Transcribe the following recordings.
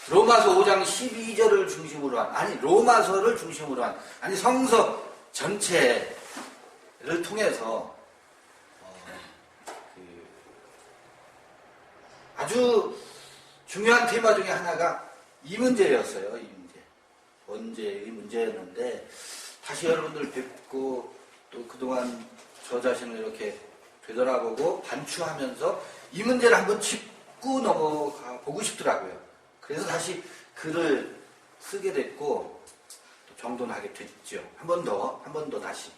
로마서 5장 12절을 중심으로 한, 아니 로마서를 중심으로 한, 아니 성서 전체를 통해서 아주 중요한 테마 중에 하나가 이 문제였어요. 이 문제. 언제의 문제였는데 다시 여러분들 뵙고 또 그동안 저 자신을 이렇게 되돌아보고 반추하면서 이 문제를 한번 짚고 넘어가 보고 싶더라고요. 그래서 다시 글을 쓰게 됐고 또 정돈하게 됐죠. 한 번 더 다시.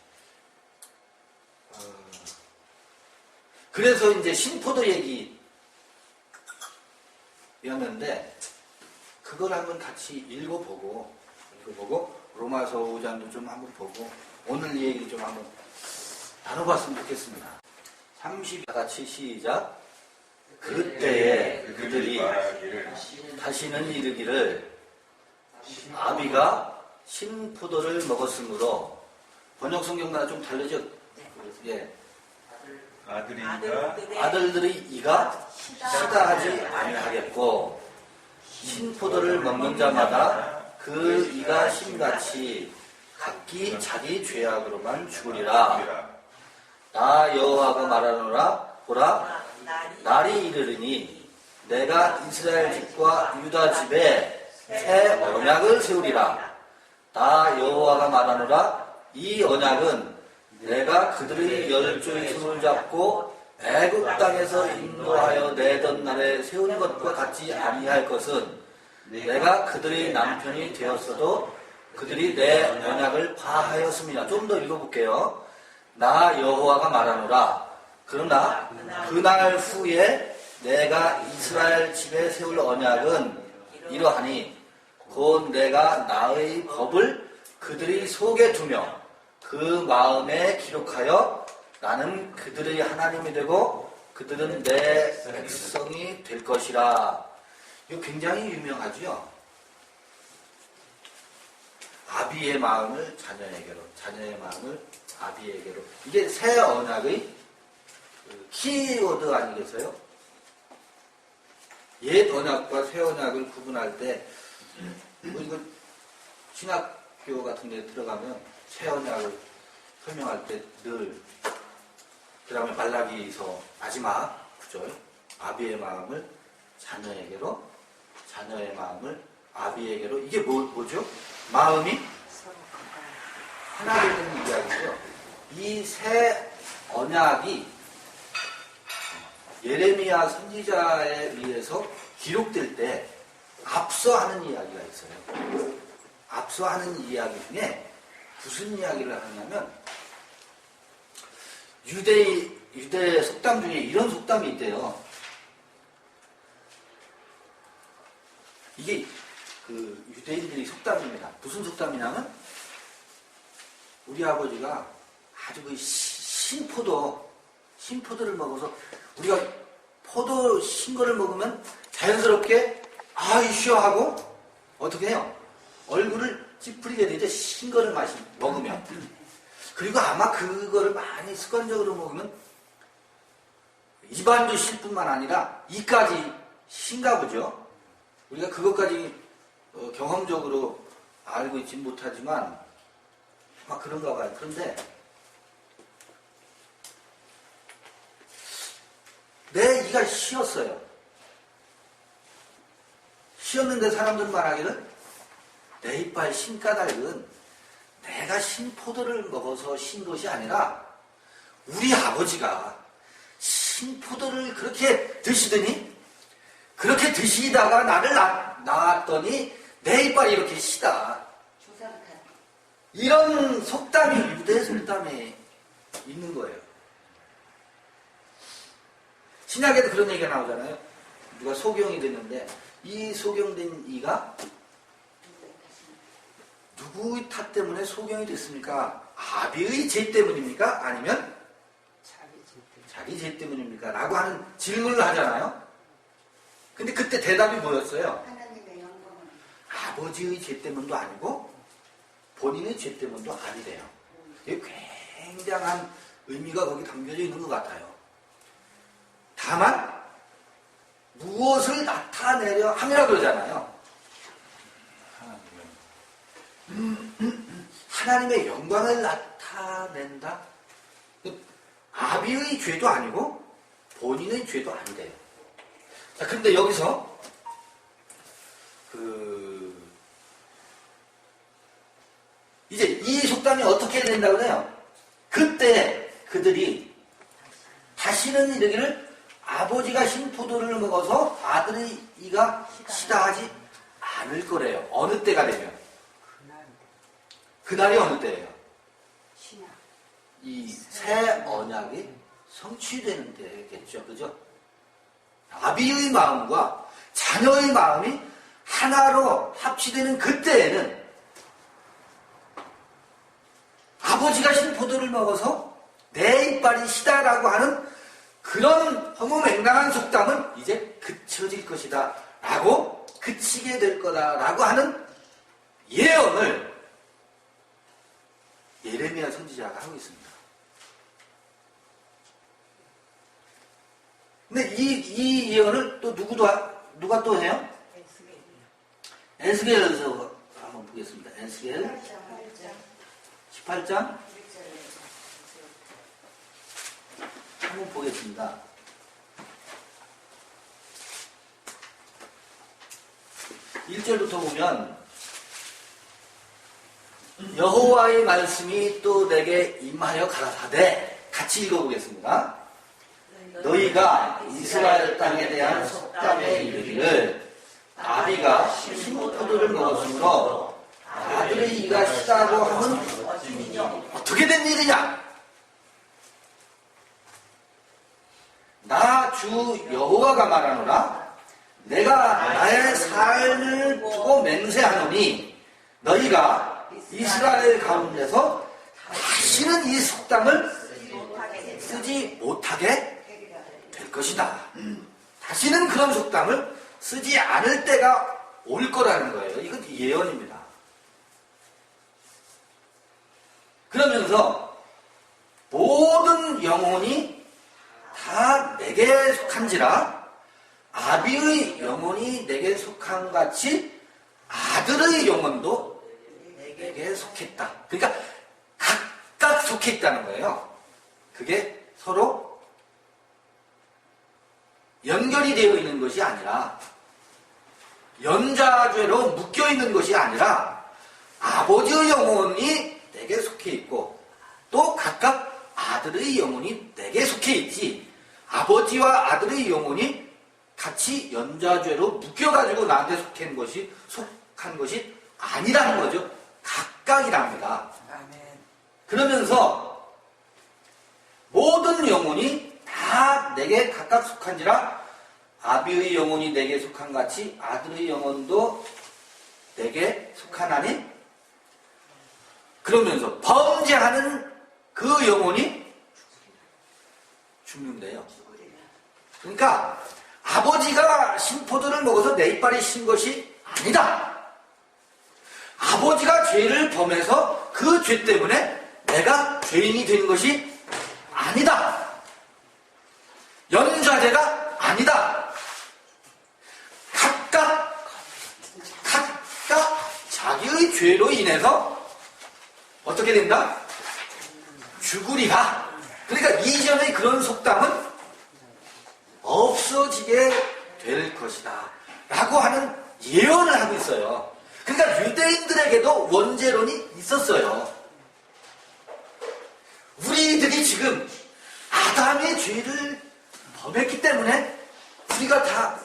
그래서 이제 신포도 얘기였는데 그걸 한번 같이 읽어보고 로마서 5장도 좀 한번 보고 오늘 얘기 좀 한번 나눠봤으면 좋겠습니다. 30 같이 시작. 그때에 그들이 다시는 이르기를 아비가 신포도를 먹었으므로 번역 성경마다 좀 다르죠? 예. 아들들이 이가 시다하지 아니하겠고 신포도를 먹는 자마다 그 이가 신같이 각기 자기 죄악으로만 죽으리라. 나 여호와가 말하노라. 보라, 날이 이르르니 내가 이스라엘 집과 유다 집에 새 언약을 세우리라. 나 여호와가 말하노라. 이 언약은 내가 그들의 열조의 손을 잡고 애굽 땅에서 인도하여 내던 날에 세운 것과 같지 아니할 것은 내가 그들의 남편이 되었어도 그들이 내 언약을 파하였습니다. 좀 더 읽어볼게요. 나 여호와가 말하노라. 그러나 그날 후에 내가 이스라엘 집에 세울 언약은 이러하니 곧 내가 나의 법을 그들의 속에 두며 그 마음에 기록하여 나는 그들의 하나님이 되고 그들은 내 백성이 될 것이라. 이거 굉장히 유명하죠. 아비의 마음을 자녀에게로, 자녀의 마음을 아비에게로. 이게 새 언약의 키워드 아니겠어요? 옛 언약과 새 언약을 구분할 때, 이거 신학교 같은 데 들어가면 새 언약을 설명할 때 늘, 그 다음에 말라기서 마지막 구절, 아비의 마음을 자녀에게로, 자녀의 마음을 아비에게로. 이게 뭐죠? 마음이 하나 되는 이야기죠. 이 새 언약이 예레미야 선지자에 의해서 기록될 때 앞서 하는 이야기가 있어요. 앞서 하는 이야기 중에 무슨 이야기를 하냐면 유대 속담 중에 이런 속담이 있대요. 이게 그 유대인들이 속담입니다. 무슨 속담이냐면 우리 아버지가 아주 그 신포도를 먹어서 우리가 포도 신 거를 먹으면 자연스럽게 아이쇼 하고 어떻게 해요? 얼굴을 찌푸리게 되죠. 신 거를 먹으면. 그리고 아마 그거를 많이 습관적으로 먹으면 입안도 실 뿐만 아니라 이까지 신가 보죠. 우리가 그것까지 경험적으로 알고 있지 못하지만 막 그런가 봐요. 그런데 내 이가 쉬었어요. 쉬었는데 사람들은 말하기를 내 이빨 신까닭은 내가 신포도를 먹어서 신 것이 아니라 우리 아버지가 신포도를 그렇게 드시더니 그렇게 드시다가 나를 낳았더니 내 이빨이 이렇게 시다. 이런 속담이 유대 속담에 있는 거예요. 신약에도 그런 얘기가 나오잖아요. 누가 소경이 됐는데 이 소경된 이가 누구의 탓 때문에 소경이 됐습니까? 아비의 죄 때문입니까? 아니면 자기 죄 때문입니까? 라고 하는 질문을 하잖아요. 근데 그때 대답이 뭐였어요? 아버지의 죄 때문도 아니고 본인의 죄 때문도 아니래요. 이게 굉장한 의미가 거기 담겨져 있는 것 같아요. 다만 무엇을 나타내려 함이라 그러잖아요. 하나님의 영광을 나타낸다? 아비의 죄도 아니고 본인의 죄도 아니래요. 자, 근데 여기서 이제 이 속담이 어떻게 된다고 해요? 그때 그들이 다시는 이르기를 아버지가 신 포도를 먹어서 아들의 이가 시다하지 않을 거래요. 어느 때가 되면? 그날이 어느 때예요? 이 새 언약이 성취되는 때겠죠. 그죠? 아비의 마음과 자녀의 마음이 하나로 합치되는 그때에는 아버지가 신 포도를 먹어서 내 이빨이 시다라고 하는 그런 허무맹랑한 속담은 이제 그쳐질 것이다 라고 그치게 될 거다 라고 하는 예언을 예레미야 선지자가 하고 있습니다. 근데 이 예언을 또 누가 또 해요? 에스겔에서 한번 보겠습니다. 에스겔 18장 한번 보겠습니다. 1절부터 보면 여호와의 말씀이 또 내게 임하여 가라사대, 같이 읽어보겠습니다. 너희가 이스라엘 땅에 대한 속담에 이르기를 아비가 신포도를 먹었으므로 아들의 이가 시다고 하면 어떻게 된 일이냐? 나 주 여호와가 말하노라. 내가 나의 삶을 두고 맹세하노니 너희가 이스라엘 가운데서 다시는 이 속담을 쓰지 못하게 될 것이다. 다시는 그런 속담을 쓰지 않을 때가 올 거라는 거예요. 이건 예언입니다. 그러면서 모든 영혼이 다 내게 속한지라 아비의 영혼이 내게 속한 같이 아들의 영혼도 내게 속했다. 그러니까 각각 속해 있다는 거예요. 그게 서로 연결이 되어 있는 것이 아니라 연좌죄로 묶여 있는 것이 아니라 아버지의 영혼이 내게 속해 있고 또 각각 아들의 영혼이 내게 속해 있지, 아버지와 아들의 영혼이 같이 연좌죄로 묶여가지고 나한테 속한 것이 아니라는 거죠. 각각이랍니다. 그러면서 모든 영혼이 다 내게 각각 속한지라 아비의 영혼이 내게 속한 같이 아들의 영혼도 내게 속하나니, 그러면서 범죄하는 그 영혼이 죽는데요. 그러니까 아버지가 신포도를 먹어서 내 이빨이 신 것이 아니다. 아버지가 죄를 범해서 그 죄 때문에 내가 죄인이 된 것이 아니다. 연좌죄가 아니다. 각각 자기의 죄로 인해서 어떻게 된다? 죽으리라. 그러니까 이전의 그런 속담은 없어지게 될 것이다 라고 하는 예언을 하고 있어요. 그러니까 유대인들에게도 원죄론이 있었어요. 우리들이 지금 아담의 죄를 범했기 때문에 우리가 다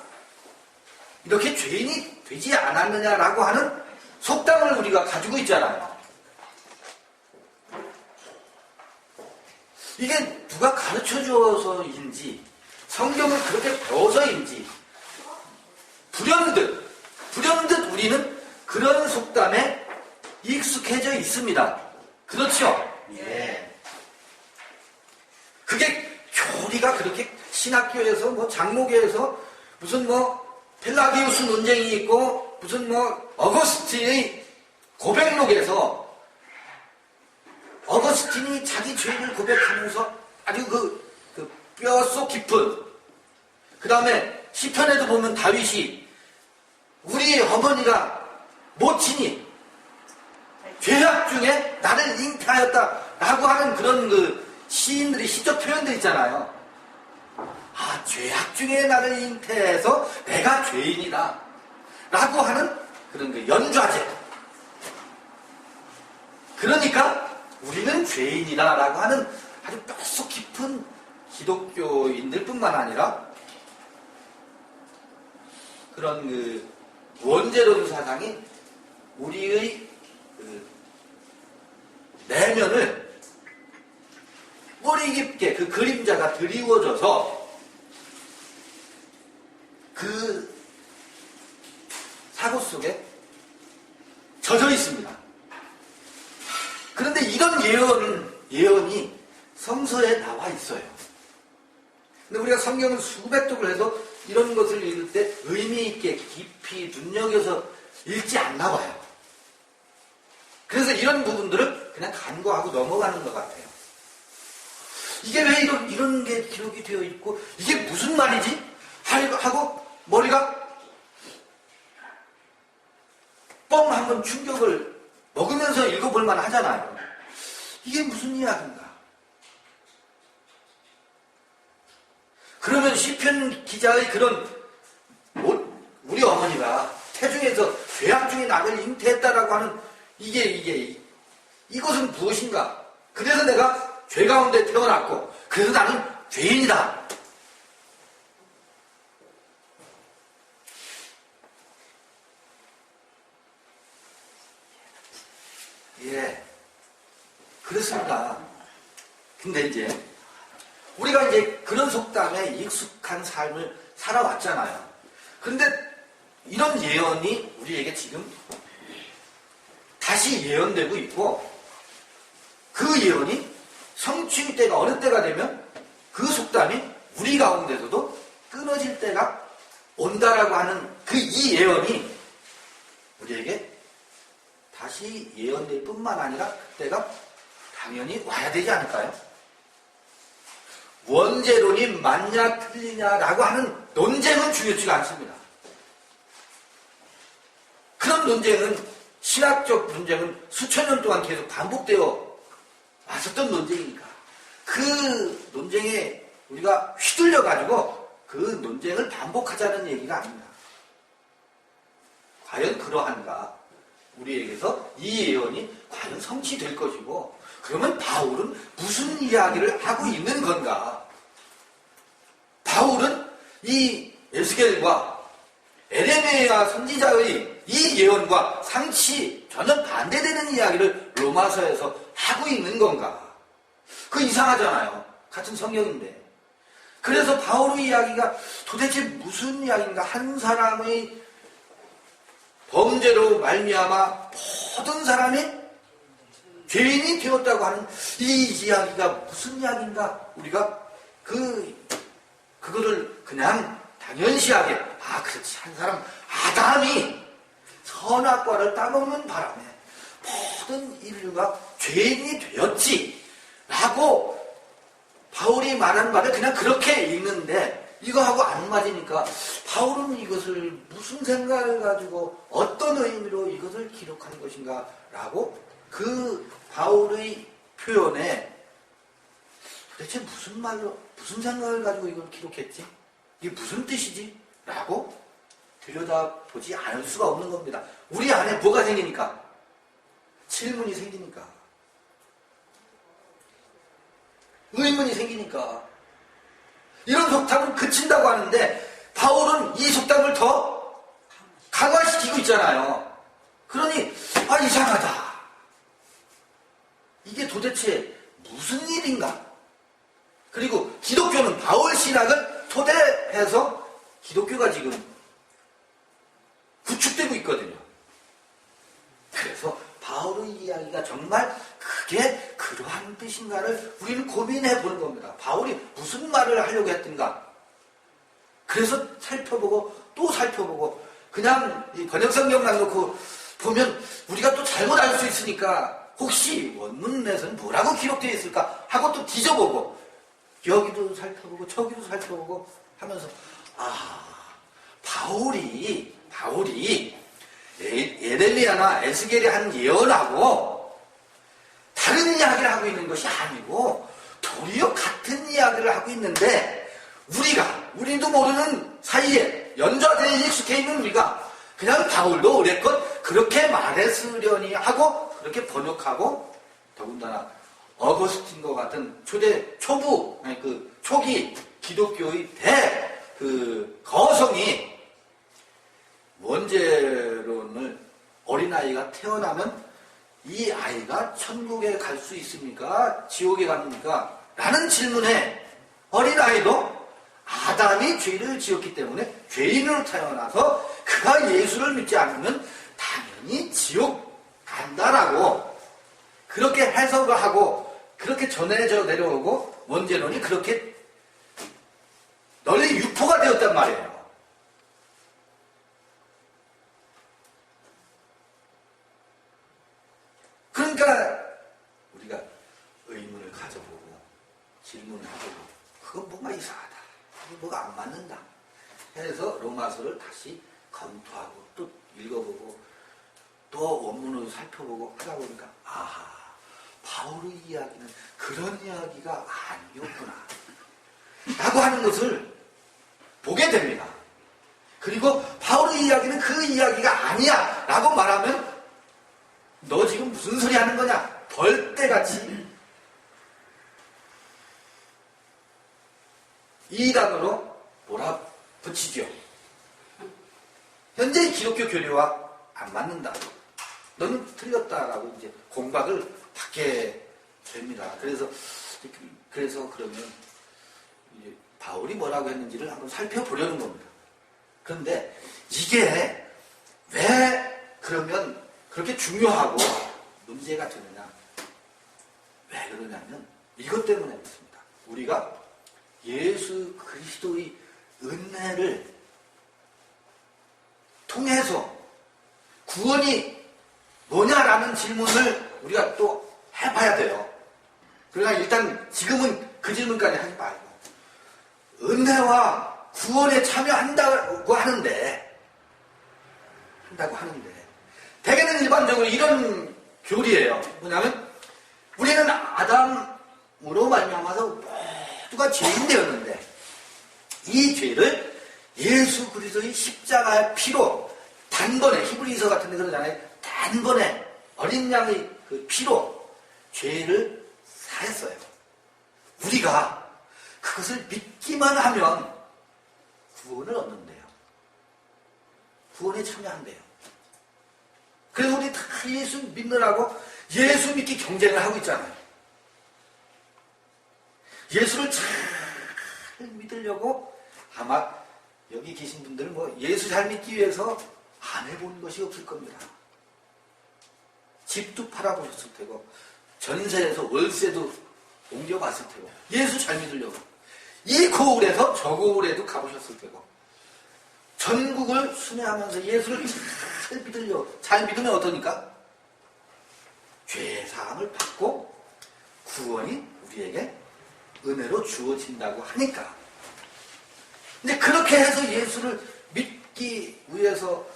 이렇게 죄인이 되지 않았느냐라고 하는 속담을 우리가 가지고 있잖아요. 이게 누가 가르쳐줘서인지 성경을 그렇게 배워서인지 불현듯 우리는 그런 속담에 익숙해져 있습니다. 그렇죠? 예. 그게 교리가 그렇게 신학교에서 장로교에서 무슨 펠라기우스 논쟁이 있고 무슨 어거스틴의 고백록에서 어거스틴이 자기 죄를 고백하면서 아주 그 뼈속 깊은, 그 다음에 시편에도 보면 다윗이 우리 어머니가 모친이 죄악 중에 나를 잉태하였다라고 하는 그런 그 시인들이 시적 표현들 있잖아요. 아, 죄악 중에 나를 잉태해서 내가 죄인이다 라고 하는 그런 그 연좌제. 그러니까 우리는 죄인이다 라고 하는 아주 뼛속 깊은 기독교인들 뿐만 아니라 그런 그 원죄론 사상이 우리의 그 내면을 머리 깊게 그 그림자가 드리워져서 그 사고 속에 젖어 있습니다. 그런데 이런 예언이 성서에 나와 있어요. 근데 우리가 성경을 수백 쪽을 해도 이런 것을 읽을 때 의미 있게 깊이 눈여겨서 읽지 않나 봐요. 그래서 이런 부분들을 그냥 간과하고 넘어가는 것 같아요. 이게 왜 이런 게 기록이 되어 있고 이게 무슨 말이지? 하고 머리가 뻥 한번 충격을 먹으면서 읽어볼 만 하잖아요. 이게 무슨 이야기인가? 그러면 시편 기자의 그런 우리 어머니가 태중에서 죄악 중에 나를 잉태했다라고 하는 이것은 무엇인가? 그래서 내가 죄 가운데 태어났고 그래서 나는 죄인이다. 예, 그렇습니다. 근데 이제 우리가 이제 그런 속담에 익숙한 삶을 살아왔잖아요. 그런데 이런 예언이 우리에게 지금 다시 예언되고 있고 그 예언이 성취 때가 어느 때가 되면 그 속담이 우리 가운데서도 끊어질 때가 온다라고 하는 그 이 예언이 우리에게 다시 예언될 뿐만 아니라 그때가 당연히 와야 되지 않을까요? 원죄론이 맞냐 틀리냐라고 하는 논쟁은 중요치가 않습니다. 그런 논쟁은 신학적 논쟁은 수천 년 동안 계속 반복되어 왔었던 논쟁이니까 그 논쟁에 우리가 휘둘려가지고 그 논쟁을 반복하자는 얘기가 아닙니다. 과연 그러한가? 우리에게서 이 예언이 과연 성취될 것이고 그러면 바울은 무슨 이야기를 하고 있는 건가? 바울은 이 에스겔과 에레미야 선지자의 이 예언과 상시 전혀 반대되는 이야기를 로마서에서 하고 있는 건가? 그 이상하잖아요. 같은 성경인데. 그래서 바울의 이야기가 도대체 무슨 이야기인가? 한 사람의 범죄로 말미암아 모든 사람이 죄인이 되었다고 하는 이 이야기가 무슨 이야기인가? 우리가 그거를 그냥 당연시하게 그렇지, 한 사람 아담이 선악과를 따먹는 바람에 모든 인류가 죄인이 되었지 라고 바울이 말한 말을 그냥 그렇게 읽는데 이거하고 안 맞으니까 바울은 이것을 무슨 생각을 가지고 어떤 의미로 이것을 기록한 것인가 라고 그 바울의 표현에 도대체 무슨 말로 무슨 생각을 가지고 이걸 기록했지? 이게 무슨 뜻이지? 라고 들여다보지 않을 수가 없는 겁니다. 우리 안에 뭐가 생기니까? 질문이 생기니까. 의문이 생기니까. 이런 속담은 그친다고 하는데 바울은 이 속담을 더 강화시키고 있잖아요. 그러니 이상하다. 이게 도대체 무슨 일인가? 그리고 기독교는 바울 신학을 토대해서 기독교가 지금 구축되고 있거든요. 그래서 바울의 이야기가 정말 그게 그러한 뜻인가를 우리는 고민해 보는 겁니다. 바울이 무슨 말을 하려고 했던가. 그래서 살펴보고 또 살펴보고 그냥 이 번역성경만 놓고 보면 우리가 또 잘못 알 수 있으니까 혹시 원문에서는 뭐라고 기록되어 있을까 하고 또 뒤져보고 여기도 살펴보고 저기도 살펴보고 하면서 바울이 엘리야나 에스겔이 한 예언하고 다른 이야기를 하고 있는 것이 아니고 도리어 같은 이야기를 하고 있는데 우리도 모르는 사이에 연좌대에 익숙해 있는 우리가 그냥 바울도 어렵건 그렇게 말했으려니 하고 그렇게 번역하고 더군다나 어거스틴과 같은 초기 기독교의 거성이 원죄론을 어린아이가 태어나면 이 아이가 천국에 갈 수 있습니까? 지옥에 갑니까? 라는 질문에 어린아이도 아담이 죄를 지었기 때문에 죄인으로 태어나서 그가 예수를 믿지 않으면 당연히 지옥 간다라고 그렇게 해석을 하고 그렇게 전해져 내려오고 원죄론이 그렇게 널리 유포가 되었단 말이에요. 그러니까 우리가 의문을 가져보고 질문을 해보고 그건 뭔가 이상하다. 그건 뭐가 안 맞는다. 해서 로마서를 다시 검토하고 또 읽어보고 또 원문을 살펴보고 하다 보니까 아하, 바울의 이야기는 그런 이야기가 아니었구나 라고 하는 것을 보게 됩니다. 그리고 바울의 이야기는 그 이야기가 아니야 라고 말하면 너 지금 무슨 소리 하는 거냐? 벌떼같이 이단으로 몰아붙이죠. 현재의 기독교 교리와 안 맞는다. 너는 틀렸다라고 이제 공박을 받게 됩니다. 그래서 그러면 이제 바울이 뭐라고 했는지를 한번 살펴보려는 겁니다. 그런데 이게 왜 그러면 그렇게 중요하고 문제가 되느냐? 왜 그러냐면 이것 때문에 그렇습니다. 우리가 예수 그리스도의 은혜를 통해서 구원이 뭐냐라는 질문을 우리가 또 해봐야 돼요. 그러나 일단 지금은 그 질문까지 하지 말고 은혜와 구원에 참여한다고 하는데 대개는 일반적으로 이런 교리예요. 뭐냐면 우리는 아담으로 말미암아서 모두가 죄인 되었는데 이 죄를 예수 그리스도의 십자가의 피로 단번에 히브리서 같은 데 그러잖아요. 단번에 어린 양의 그 피로 죄를 사했어요. 우리가 그것을 믿기만 하면 구원을 얻는데요. 구원에 참여한대요. 그래서 우리 다 예수 믿느라고 예수 믿기 경쟁을 하고 있잖아요. 예수를 잘 믿으려고 아마 여기 계신 분들은 뭐 예수 잘 믿기 위해서 안 해본 것이 없을 겁니다. 집도 팔아보셨을 테고 전세에서 월세도 옮겨봤을 테고 예수 잘 믿으려고 이 고을에서 저 고을에도 가보셨을 테고 전국을 순회하면서 예수를 잘 믿으면 어떠니까? 죄사함을 받고 구원이 우리에게 은혜로 주어진다고 하니까. 근데 그렇게 해서 예수를 믿기 위해서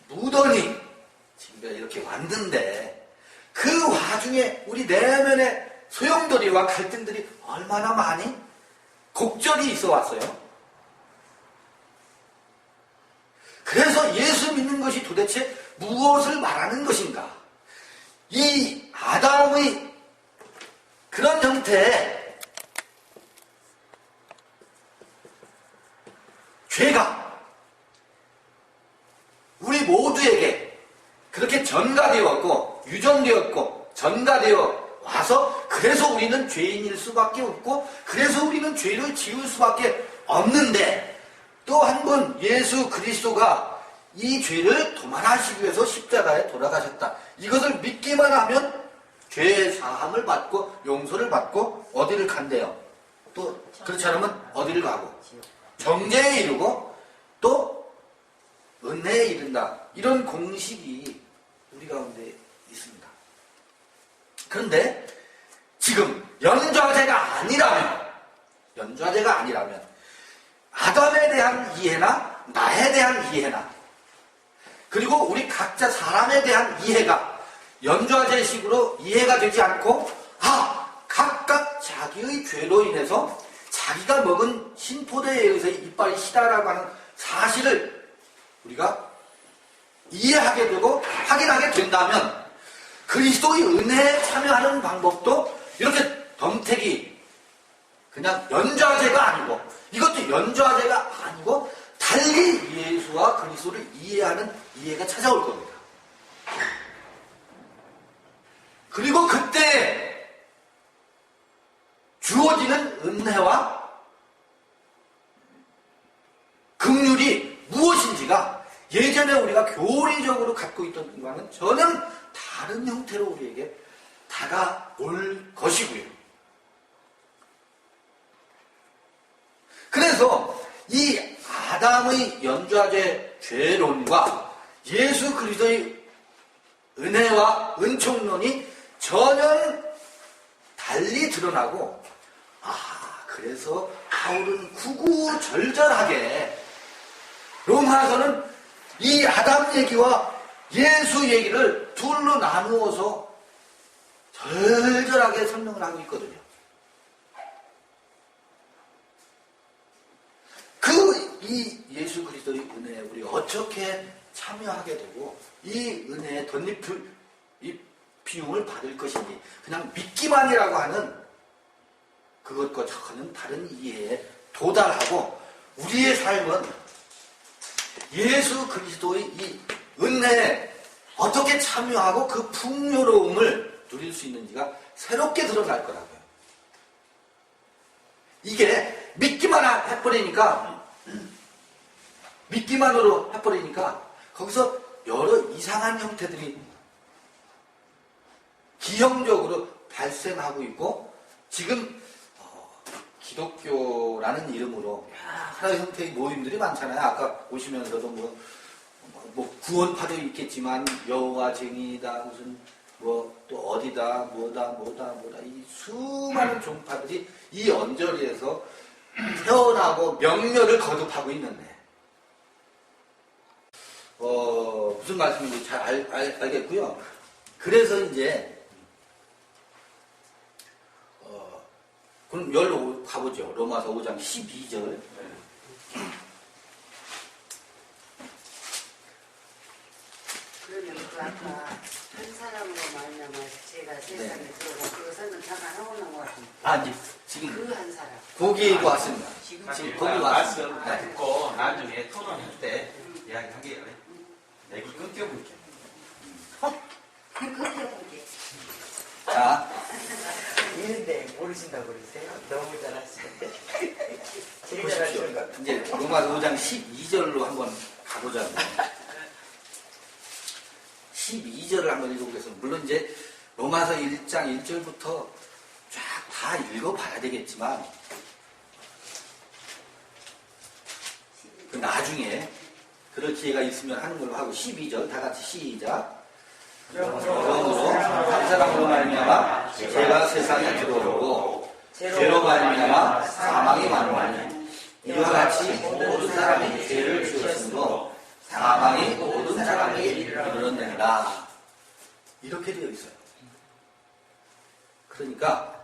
무던히 지금 이렇게 왔는데 그 와중에 우리 내면의 소용돌이와 갈등들이 얼마나 많이 곡절이 있어 왔어요. 그래서 예수 믿는 것이 도대체 무엇을 말하는 것인가? 이 아담의 그런 형태의 죄가 우리 모두에게 그렇게 전가되었고 유정되었고 전가되어 와서 그래서 우리는 죄인일 수밖에 없고 그래서 우리는 죄를 지을 수밖에 없는데 또 한 번 예수 그리스도가 이 죄를 도말하시기 위해서 십자가에 돌아가셨다. 이것을 믿기만 하면 죄 사함을 받고 용서를 받고 어디를 간대요. 또 그렇지 않으면 어디를 가고 정죄에 이르고 또 은혜에 이른다. 이런 공식이 우리 가운데 있습니다. 그런데 지금 연좌제가 아니라면 아담에 대한 이해나 나에 대한 이해나 그리고 우리 각자 사람에 대한 이해가 연좌제식으로 이해가 되지 않고 각각 자기의 죄로 인해서 자기가 먹은 신포도에 의해서 이빨이 시다라고 하는 사실을 우리가 이해하게 되고 확인하게 된다면 그리스도의 은혜에 참여하는 방법도 이렇게 덤태기 그냥 연좌제가 아니고 이것도 연좌제가 아니고 달리 예수와 그리스도를 이해하는 이해가 찾아올 겁니다. 그리고 그때 주어지는 은혜와 긍휼이 무엇인지가 예전에 우리가 교리적으로 갖고 있던 것과는 저는 다른 형태로 우리에게 다가올 것이고요. 그래서 이 아담의 연좌제 죄론과 예수 그리스도의 은혜와 은총론이 전혀 달리 드러나고 그래서 바울은 구구절절하게 로마서는 이 아담 얘기와 예수 얘기를 둘로 나누어서 절절하게 설명을 하고 있거든요. 이 예수 그리스도의 은혜에 우리 어떻게 참여하게 되고 이 은혜의 이 비용을 받을 것인지 그냥 믿기만이라고 하는 그것과 전혀 다른 이해에 도달하고 우리의 삶은 예수 그리스도의 이 은혜에 어떻게 참여하고 그 풍요로움을 누릴 수 있는지가 새롭게 드러날 거라고요. 이게 믿기만으로 해버리니까 거기서 여러 이상한 형태들이 기형적으로 발생하고 있고 지금 기독교라는 이름으로 여러 형태의 모임들이 많잖아요. 아까 오시면서도 뭐 구원파도 있겠지만 여호와쟁이다 무슨 뭐 또 어디다 뭐다 이 수많은 종파들이 이 언저리에서 태어나고 명멸을 거듭하고 있는데 무슨 말씀인지 잘 알겠고요. 그래서 이제 그럼 열로 가보죠. 로마서 5장 12절. 그러면 그 아까 한 사람으로 말미암아 제가 세상에 들어가 그것은 잠깐 하고 나온 것 같은데. 이제 지금 그 한 사람. 거기에 왔습니다. 지금 거기 왔습니다. 말씀 다 듣고 나중에 토론할 때 이야기하게요. 내기 끊겨볼게. 그렇게 볼게. 자, 이런데 모르신다고 그러세요? 너무 잘하시는데. 제일 보십시오. 잘하시는 것 이제 로마서 5장 12절로 한번 가보자고요. 12절을 한번 읽어보겠습니다. 물론 이제 로마서 1장 1절부터 쫙 다 읽어봐야 되겠지만 그 나중에 그럴 기회가 있으면 하는 걸로 하고 12절 다 같이 시작. 그러므로 한 사람으로 말미암아 죄가 세상에 들어오고 죄로 말미암아 사망이 만무하니 이와 같이 모든 사람이 죄를 지었으므로 사망이 모든 사람에게 이르렀느니라. 이렇게 되어 있어요. 그러니까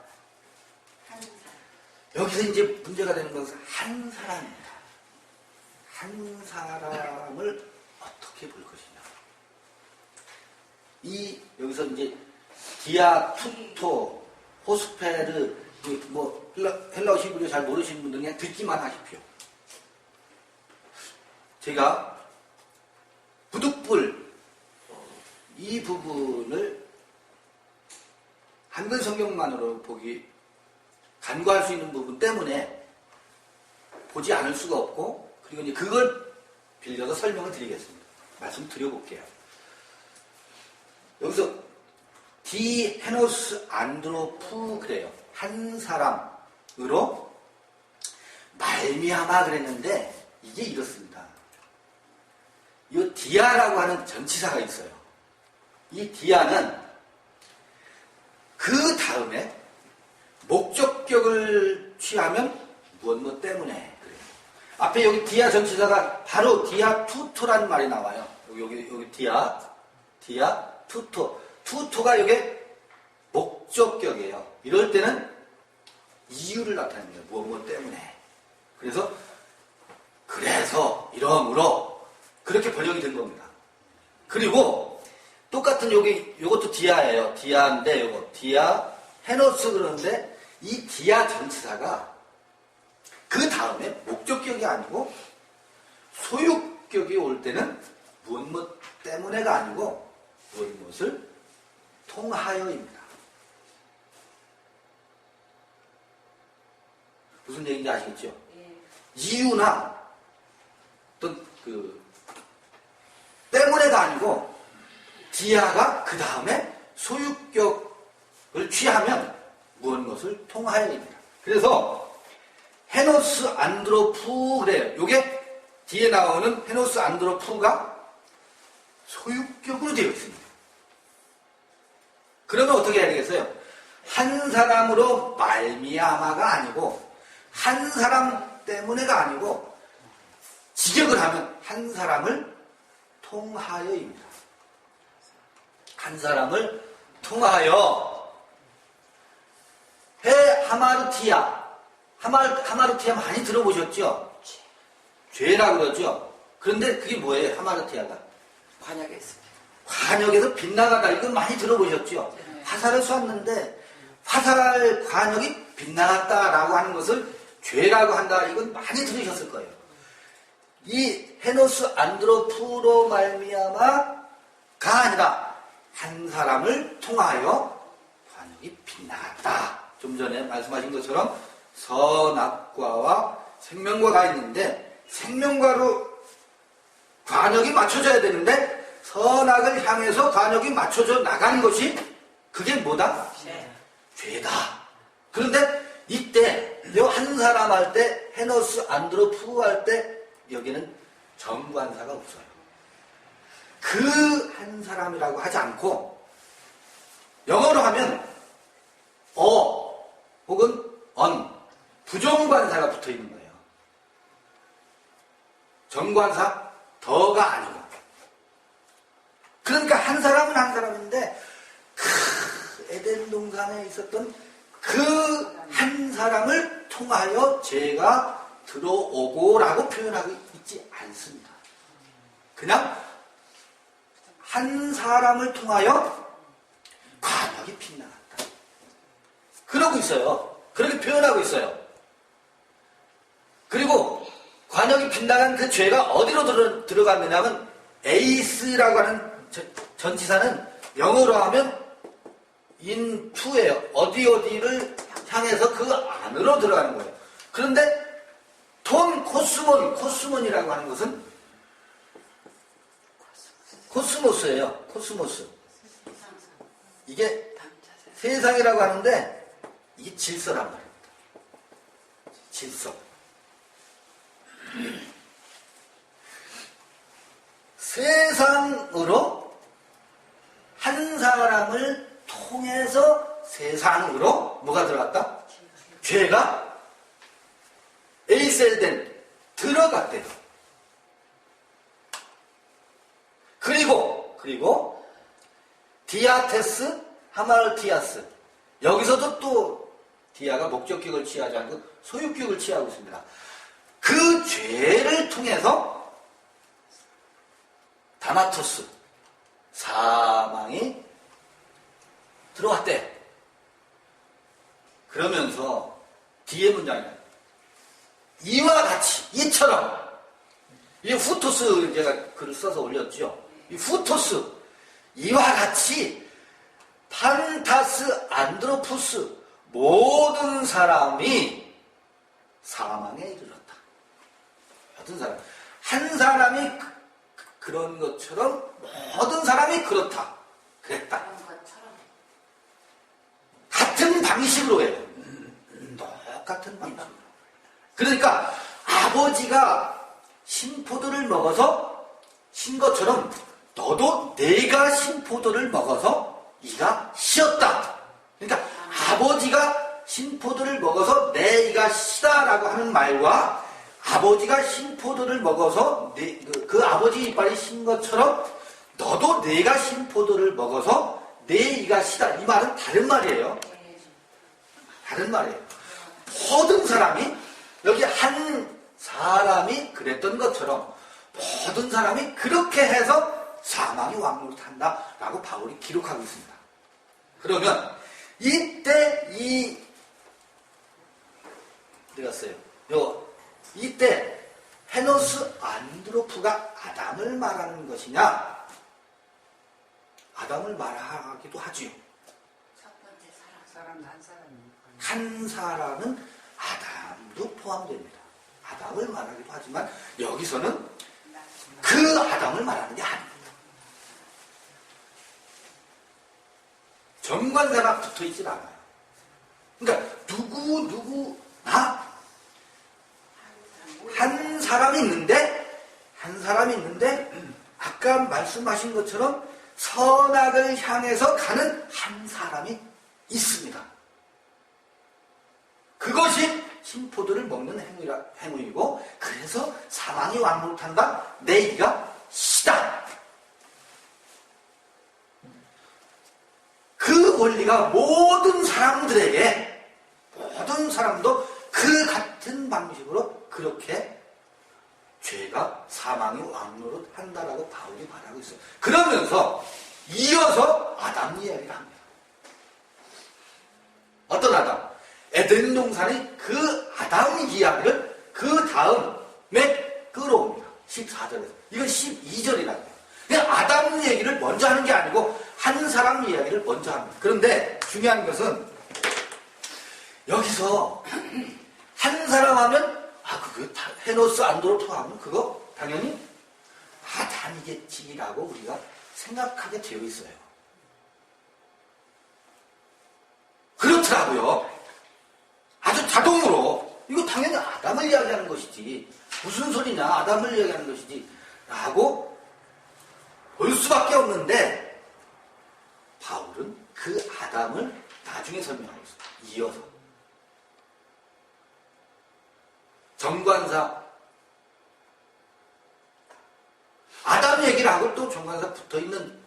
여기서 이제 문제가 되는 것은 한 사람입니다. 한 사람을 어떻게 볼 것이냐. 여기서 이제 디아, 투토, 호스페르, 뭐 헬라어 히브리어 잘 모르시는 분들은 그냥 듣기만 하십시오. 제가 부득불 이 부분을 한글 성경만으로 간과할 수 있는 부분 때문에 보지 않을 수가 없고 그리고 이제 그걸 빌려서 설명을 드리겠습니다. 말씀 드려볼게요. 여기서 디헤노스 안드로프 그래요. 한 사람으로 말미암아 그랬는데 이게 이렇습니다. 이 디아라고 하는 전치사가 있어요. 이 디아는 그 다음에 목적격을 취하면 무엇 때문에 그래요. 앞에 여기 디아 전치사가 바로 디아 투토라는 말이 나와요. 여기 여기 디아, 투토. 투토가 이게 목적격이에요. 이럴 때는 이유를 나타내는 거예요. 무엇 때문에. 그래서 이러므로 그렇게 번역이 된 겁니다. 그리고 똑같은 요것도 디아예요. 디아인데 디아 헤노스 그러는데 이 디아 전치사가 그 다음에 목적격이 아니고 소유격이 올 때는 무엇 때문에가 아니고 무엇을 통하여입니다. 무슨 얘기인지 아시겠죠? 예. 이유나 어떤 때문에가 아니고 디아가 그 다음에 소유격을 취하면 무엇을 통하여입니다. 그래서 헤노스 안드로푸 그래요. 요게 뒤에 나오는 헤노스 안드로푸가 소유격으로 되어 있습니다. 그러면 어떻게 해야 되겠어요? 한 사람으로 말미암아가 아니고 한 사람 때문에가 아니고 직역을 하면 한 사람을 통하여입니다. 한 사람을 통하여 하마르티아 많이 들어보셨죠? 죄라고 그러죠? 그런데 그게 뭐예요? 하마르티아가 관역에서 빗나가다. 이건 많이 들어보셨죠? 화살을 쏘았는데 화살 관역이 빗나갔다라고 하는 것을 죄라고 한다. 이건 많이 들으셨을 거예요. 이 헤노스 안드로푸로 말미암아가 아니라 한 사람을 통하여 관역이 빗나갔다. 좀 전에 말씀하신 것처럼 선악과와 생명과가 있는데 생명과로 관역이 맞춰져야 되는데 선악을 향해서 관역이 맞춰져 나가는 것이 그게 뭐다? 죄다. 그런데 이때 한 사람 할 때 헤노스 안드로푸 할 때 여기는 정관사가 없어요. 그 한 사람이라고 하지 않고 영어로 하면 혹은 부정관사가 붙어 있는 거예요. 정관사 더가 아니고. 그러니까 한 사람은 한 사람인데 에덴 동산에 있었던 그 한 사람을 통하여 죄가 들어오고라고 표현하고 있지 않습니다. 그냥 한 사람을 통하여 관역이 빗나갔다. 그러고 있어요. 그렇게 표현하고 있어요. 그리고 관역이 빗나간 그 죄가 어디로 들어갔느냐면 에이스라고 하는 전치사는 영어로 하면 인투예요. 어디를 향해서 그 안으로 들어가는 거예요. 그런데 코스몬이라고 하는 것은 코스모스예요. 코스모스. 이게 세상이라고 하는데 이게 질서란 말입니다. 질서. 세상으로 한 사람을 통해서 세상으로 뭐가 들어갔다? 죄가 에이셀덴 들어갔대요. 그리고 디아테스 하마르티아스 여기서도 또 디아가 목적격을 취하지 않고 소유격을 취하고 있습니다. 그 죄를 통해서 다나토스 사망이 들어왔대. 그러면서 뒤에 문장이야. 이와 같이 이처럼 이 후토스 제가 글을 써서 올렸죠. 이 후토스 이와 같이 판타스 안드로푸스 모든 사람이 사망에 이르렀다. 모든 사람 한 사람이 그런 것처럼 모든 사람이 그렇다. 그랬다. 같은 방식으로 해요. 똑같은 방식으로. 그러니까 아버지가 신포도를 먹어서 신 것처럼 너도 내가 신포도를 먹어서 이가 시었다. 그러니까 아버지가 신포도를 먹어서 내가 시다라고 하는 말과 아버지가 신포도를 먹어서 그 아버지 이빨이 신 것처럼 너도 내가 신포도를 먹어서 내 이가 시다. 이 말은 다른 말이에요. 다른 말이에요. 모든 사람이 여기 한 사람이 그랬던 것처럼 모든 사람이 그렇게 해서 사망이 왕노릇한다라고 바울이 기록하고 있습니다. 그러면 이때 이때 헤노스 안드로프가 아담을 말하는 것이냐? 아담을 말하기도 하지요. 첫 번째 사람 한 사람이니까. 한 사람은 아담도 포함됩니다. 아담을 말하기도 하지만 여기서는 그 아담을 말하는 게 아닙니다. 정관사가 붙어 있질 않아요. 그러니까 누구나 한 사람이 있는데 아까 말씀하신 것처럼 선악을 향해서 가는 한 사람이 있습니다. 그것이 신포도를 먹는 행위이고 그래서 사망이 왕노릇한다. 내 이가 시다. 그 원리가 모든 사람도 그 같은 방식으로 그렇게 죄가 사망이 왕노릇한다라고 바울이 말하고 있어요. 그러면서 이어서 아담 이야기를 합니다. 어떤 아담? 에덴 동산의 그 아담 이야기를 그 다음에 끌어옵니다. 14절에서. 이건 12절이라고요. 그냥 아담 얘기를 먼저 하는 게 아니고 한 사람 이야기를 먼저 합니다. 그런데 중요한 것은 여기서 한 사람 하면 그거 헤노스 안드로프 하면 그거 당연히 아담이겠지라고 우리가 생각하게 되어 있어요. 그렇더라고요. 아주 자동으로 이거 당연히 아담을 이야기하는 것이지 무슨 소리냐 아담을 이야기하는 것이지 라고 볼 수밖에 없는데 바울은 그 아담을 나중에 설명하고 있어요. 이어서 정관사 아담 얘기를 하고 또 정관사 붙어있는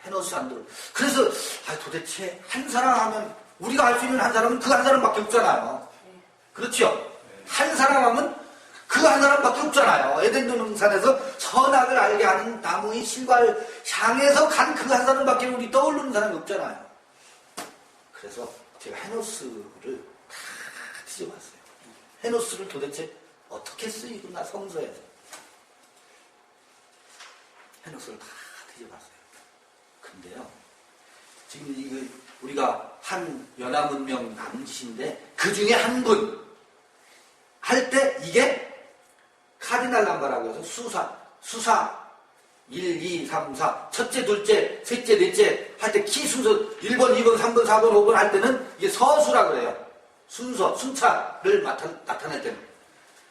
헤노스 안드로 그래서 도대체 한 사람 하면 우리가 알 수 있는 한 사람은 그 한 사람밖에 없잖아요. 그렇죠? 한 사람 하면 그 한 사람밖에 없잖아요. 에덴 동산에서 선악을 알게 하는 나무의 실과를 향해서 간 그 한 사람밖에 우리 떠오르는 사람이 없잖아요. 그래서 제가 헤노스를 다 뒤져봤어요. 헤노스를 도대체 어떻게 쓰이구나 성서에서. 헤노스를 다 뒤져봤어요. 근데요. 지금 이거 우리가 한 연합문명 남짓인데 그 중에 한 분 할 때 이게 카디날 남바라고 해서 수사 1, 2, 3, 4 첫째, 둘째, 셋째, 넷째 할 때 키 순서 1번, 2번, 3번, 4번, 5번 할 때는 이게 서수라고 그래요. 순서, 순차를 나타낼 때는.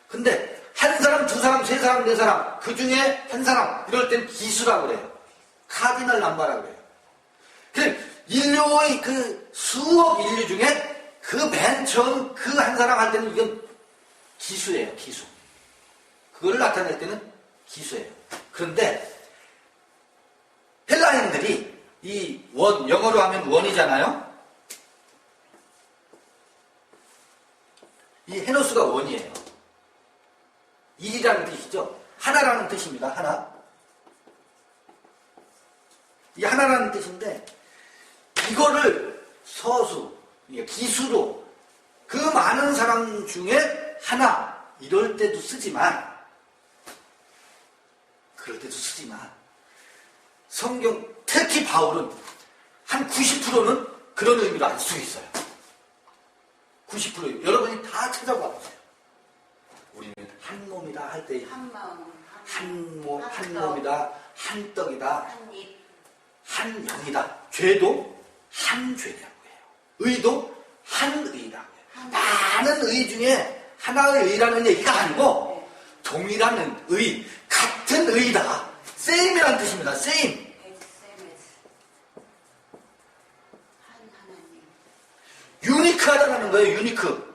근데 한 사람, 두 사람, 세 사람, 네 사람 그 중에 한 사람 이럴 땐 기수라고 그래요. 카디날 남바라고 그래요. 그 인류의 그 수억 인류 중에 그 맨 처음 그 한 사람 할 때는 이건 기수예요, 기수. 그거를 나타낼 때는 기수예요. 그런데 헬라인들이 이 원, 영어로 하면 원이잖아요. 이 헤노스가 원이에요. 일이라는 뜻이죠. 하나라는 뜻입니다. 하나. 이 하나라는 뜻인데 이거를 서수, 기수로 그 많은 사람 중에 하나 이럴 때도 쓰지만 그럴 때도 쓰지만 성경 특히 바울은 한 90%는 그런 의미로 안 쓰고 있어요. 90% 여러분이 다 찾아봐 보세요. 우리는 한 몸이다 할 때 한 마음, 한 몸이다, 한 떡이다, 한 입, 한 영이다. 죄도 한 죄라고 해요. 의도 한 의라고 해요. 많은 의 중에 하나의 의라는 얘기가 아니고 동일한 의, 같은 의다. same이라는 뜻입니다. same. 한 하나님. 유니크하다는 거예요. 유니크.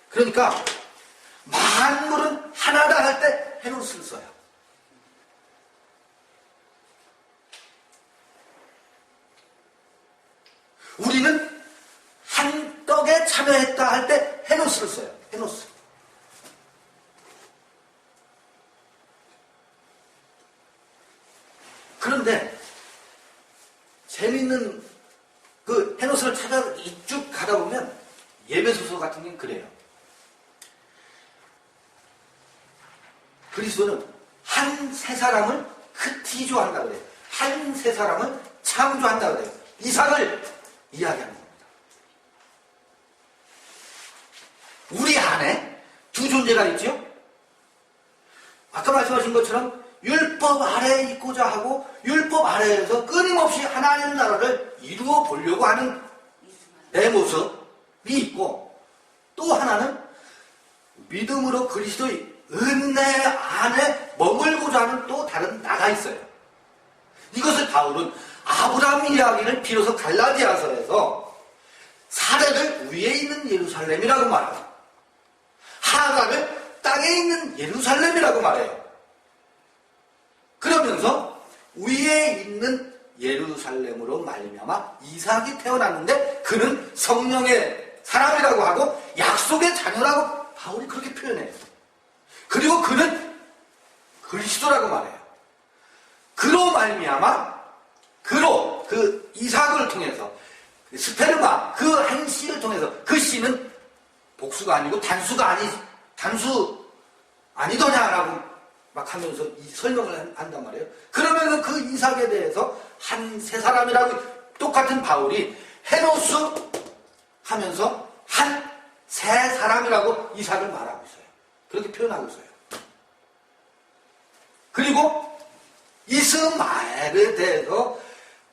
그러니까 만물은 하나다 할 때 헤노스를 써요. 우리는 한 떡에 참여했다 할 때 헤노스를 써요. 헤노스. 그런데 재밌는 그 헤노스를 찾아 쭉 가다 보면 예배소서 같은 게 그래요. 그리스도는 한 세 사람을 크티조한다 그래요. 한 세 사람을 창조한다 그래요. 이삭을 이야기하는 겁니다. 우리 안에 두 존재가 있죠. 아까 말씀하신 것처럼 율법 아래에 있고자 하고 율법 아래에서 끊임없이 하나님 나라를 이루어 보려고 하는 내 모습이 있고, 또 하나는 믿음으로 그리스도의 은혜 안에 머물고자 하는 또 다른 나가 있어요. 이것을 바울은 아브라함 이야기를 비로소 갈라디아서에서 사례를 위에 있는 예루살렘이라고 말하고 하가를 땅에 있는 예루살렘이라고 말해요. 그러면서 위에 있는 예루살렘으로 말미암아 이삭이 태어났는데 그는 성령의 사람이라고 하고 약속의 자녀라고 바울이 그렇게 표현해요. 그리고 그는 그리스도라고 말해요. 그로 말미암아 그 이삭을 통해서 스페르마 그 한 씨를 통해서, 그 씨는 복수가 아니고 단수 아니더냐라고 막 하면서 설명을 한단 말이에요. 그러면서 그 이삭에 대해서 한 세 사람이라고 똑같은 바울이 헤노스 하면서 한 세 사람이라고 이삭을 말하고 있어요. 그렇게 표현하고 있어요. 그리고 이스마엘에 대해서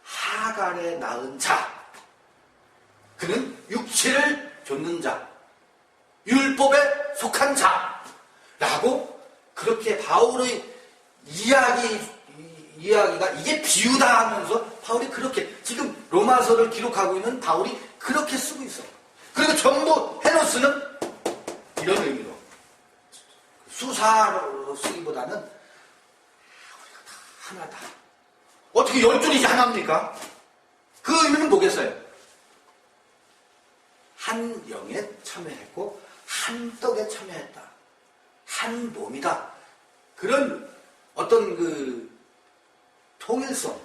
하갈에 낳은 자, 그는 육체를 좇는 자, 율법에 속한 자라고 그렇게 바울의 이야기가 이게 비유다 하면서 바울이 그렇게 지금 로마서를 기록하고 있는 바울이 그렇게 쓰고 있어요. 그리고 전부 헤노스는 이런 의미로 수사로 쓰기보다는 우리가 다 하나다. 어떻게 12줄이지 하나입니까? 그 의미는 뭐겠어요? 한 영에 참여했고 한 떡에 참여했다. 한 몸이다. 그런 어떤 그 통일성의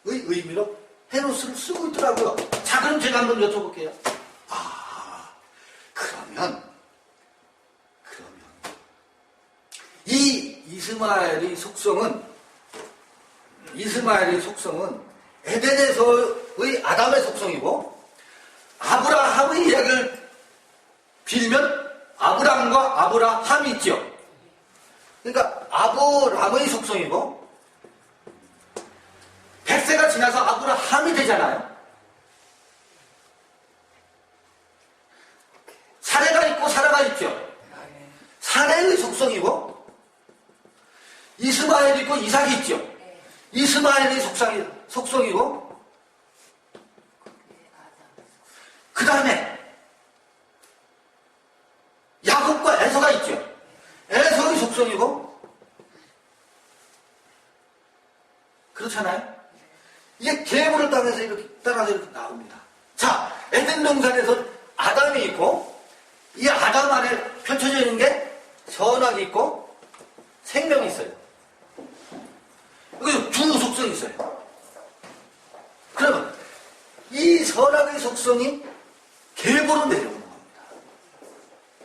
의미로 헤노스를 쓰고 있더라고요. 자, 그럼 제가 한번 여쭤볼게요. 그러면 이 이스마엘의 속성은 에덴에서의 아담의 속성이고, 아브라함의 이야기를 빌면 아브람과 아브라함이 있죠. 그러니까 아브람의 속성이고, 백세가 지나서 아브라함이 되잖아요. 사례가 있고 사라가 있죠. 사례의 속성이고, 이스마엘이 있고 이삭이 있죠. 이스마엘의 속성이고, 그 다음에 야곱과 에서가 있죠. 에서의 속성이고, 그렇잖아요. 이게 계보를 따라서 이렇게 나옵니다. 자, 에덴 동산에서 아담이 있고, 이 아담 안에 펼쳐져 있는 게 선악이 있고 생명이 있어요. 그래서 두 속성이 있어요. 그러면 이 선악의 속성이 계보로 내려오는 겁니다.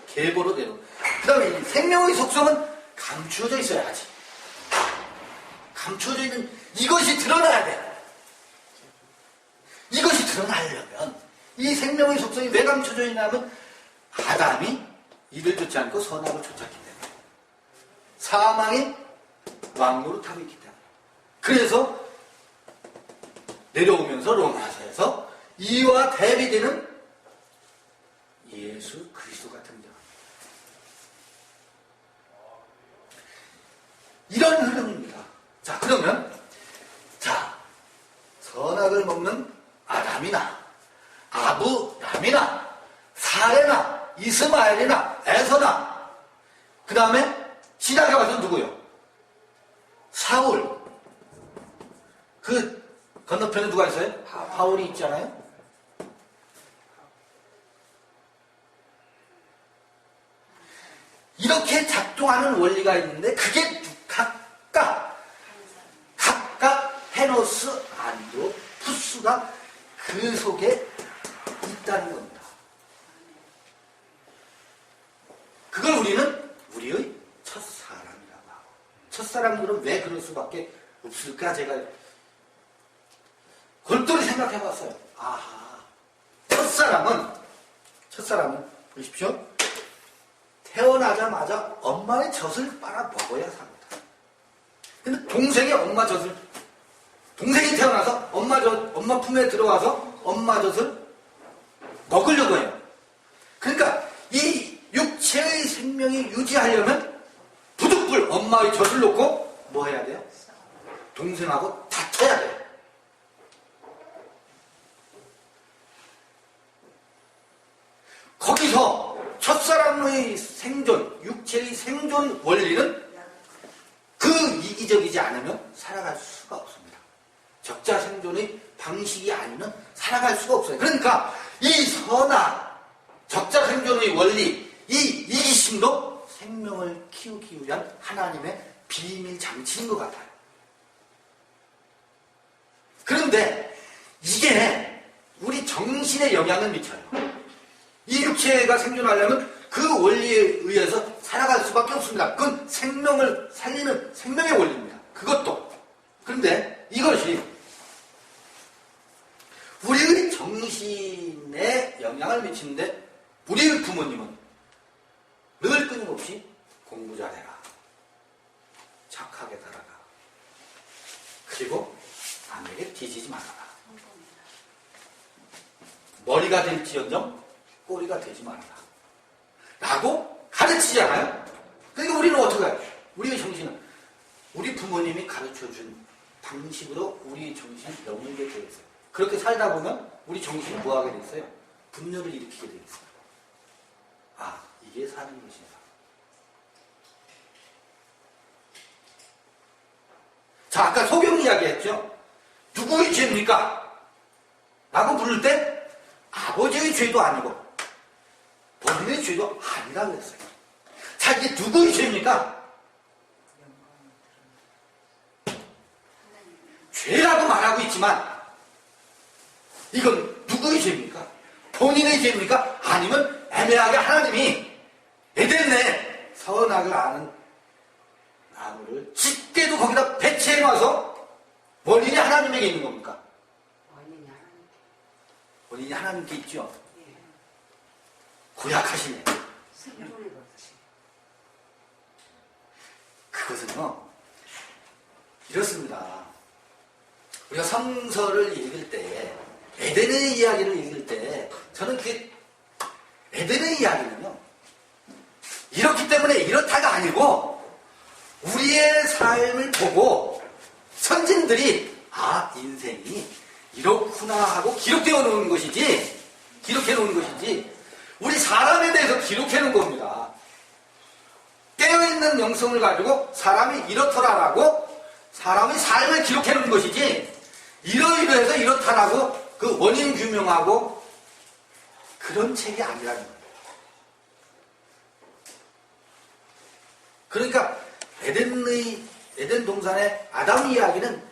계보로 내려오는. 그 다음에 이 생명의 속성은 감추어져 있어야지. 감추어져 있는 이것이 드러나야 돼요. 이것이 드러나려면 이 생명의 속성이 왜 감춰져 있냐면 아담이 이를 좇지 않고 선악을 좇았기 때문에, 사망이 왕노릇 하고 있기 때문에. 그래서 내려오면서 로마서에서 이와 대비되는 예수 그리스도가 등장합니다. 이런 흐름입니다. 자, 그러면 선악을 먹는 아담이나 아브람이나 사레나 이스마엘이나 에서나, 그 다음에 신약에 와서 누구요? 사울. 그 건너편에 누가 있어요? 바울이 있잖아요. 이렇게 작동하는 원리가 있는데 그게 각각 헤노스, 안드로, 푸스가 그 속에 있다는 겁니다. 그걸 우리는 우리의 첫사랑이라고 하고, 첫사랑들은 왜 그럴 수밖에 없을까? 제가 골똘히 생각해봤어요. 아하, 첫사랑은 보십시오. 태어나자마자 엄마의 젖을 빨아 먹어야 삽니다. 근데 동생이 태어나서 엄마 품에 들어와서 엄마 젖을 먹으려고 해요. 그러니까 이 육체의 생명이 유지하려면 부득불 엄마의 젖을 놓고 뭐 해야 돼요? 동생하고 다퉈야 돼요. 거기서 첫사랑의 생존, 육체의 생존 원리는 그 이기적이지 않으면 살아갈 수가 없습니다. 적자 생존의 방식이 아니면 살아갈 수가 없어요. 그러니까 이 선악, 적자 생존의 원리, 이 이기심도 생명을 키우기 위한 하나님의 비밀 장치인 것 같아요. 그런데 이게 우리 정신에 영향을 미쳐요. 이 육체가 생존하려면 그 원리에 의해서 살아갈 수밖에 없습니다. 그건 생명을 살리는 생명의 원리입니다. 그것도. 그런데 이것이 우리의 정신에 영향을 미치는데 우리의 부모님은 늘 끊임없이 공부 잘해라, 착하게 살아라, 그리고 남에게 뒤지지 말아라, 머리가 될지언정 꼬리가 되지 말아라 라고 가르치잖아요. 그러니까 우리는 어떻게 해요? 우리의 정신은 우리 부모님이 가르쳐준 방식으로 우리 정신이 연결되어 있어요. 그렇게 살다 보면 우리 정신이 뭐하게 돼 있어요? 분열을 일으키게 돼 있어요. 아, 이게 사는 것이다. 자, 아까 소경 이야기 했죠? 누구의 죄입니까? 라고 부를 때 아버지의 죄도 아니고 본인의 죄도 아니라고 했어요. 자, 이게 누구의 죄입니까? 죄라고 말하고 있지만 이건 누구의 죄입니까? 본인의 죄입니까? 아니면 애매하게 하나님이 에덴에 선악을 아는 나무를 짙게도 거기다 배치해놔서 원인이 하나님에게 있는 겁니까? 원인이 하나님께 있죠. 고약하시네. 그것은요, 이렇습니다. 우리가 성서를 읽을 때, 에덴의 이야기를 읽을 때, 저는 그 에덴의 이야기는요, 이렇기 때문에 이렇다가 아니고, 우리의 삶을 보고 선진들이, 아, 인생이 이렇구나 하고 기록되어 놓은 것이지, 우리 사람에 대해서 기록해 놓은 겁니다. 깨어있는 영성을 가지고 사람이 이렇더라라고 사람의 삶을 기록해 놓은 것이지, 이러이러해서 이렇다라고 그 원인 규명하고 그런 책이 아니라는 거예요. 그러니까 에덴 동산의 아담 이야기는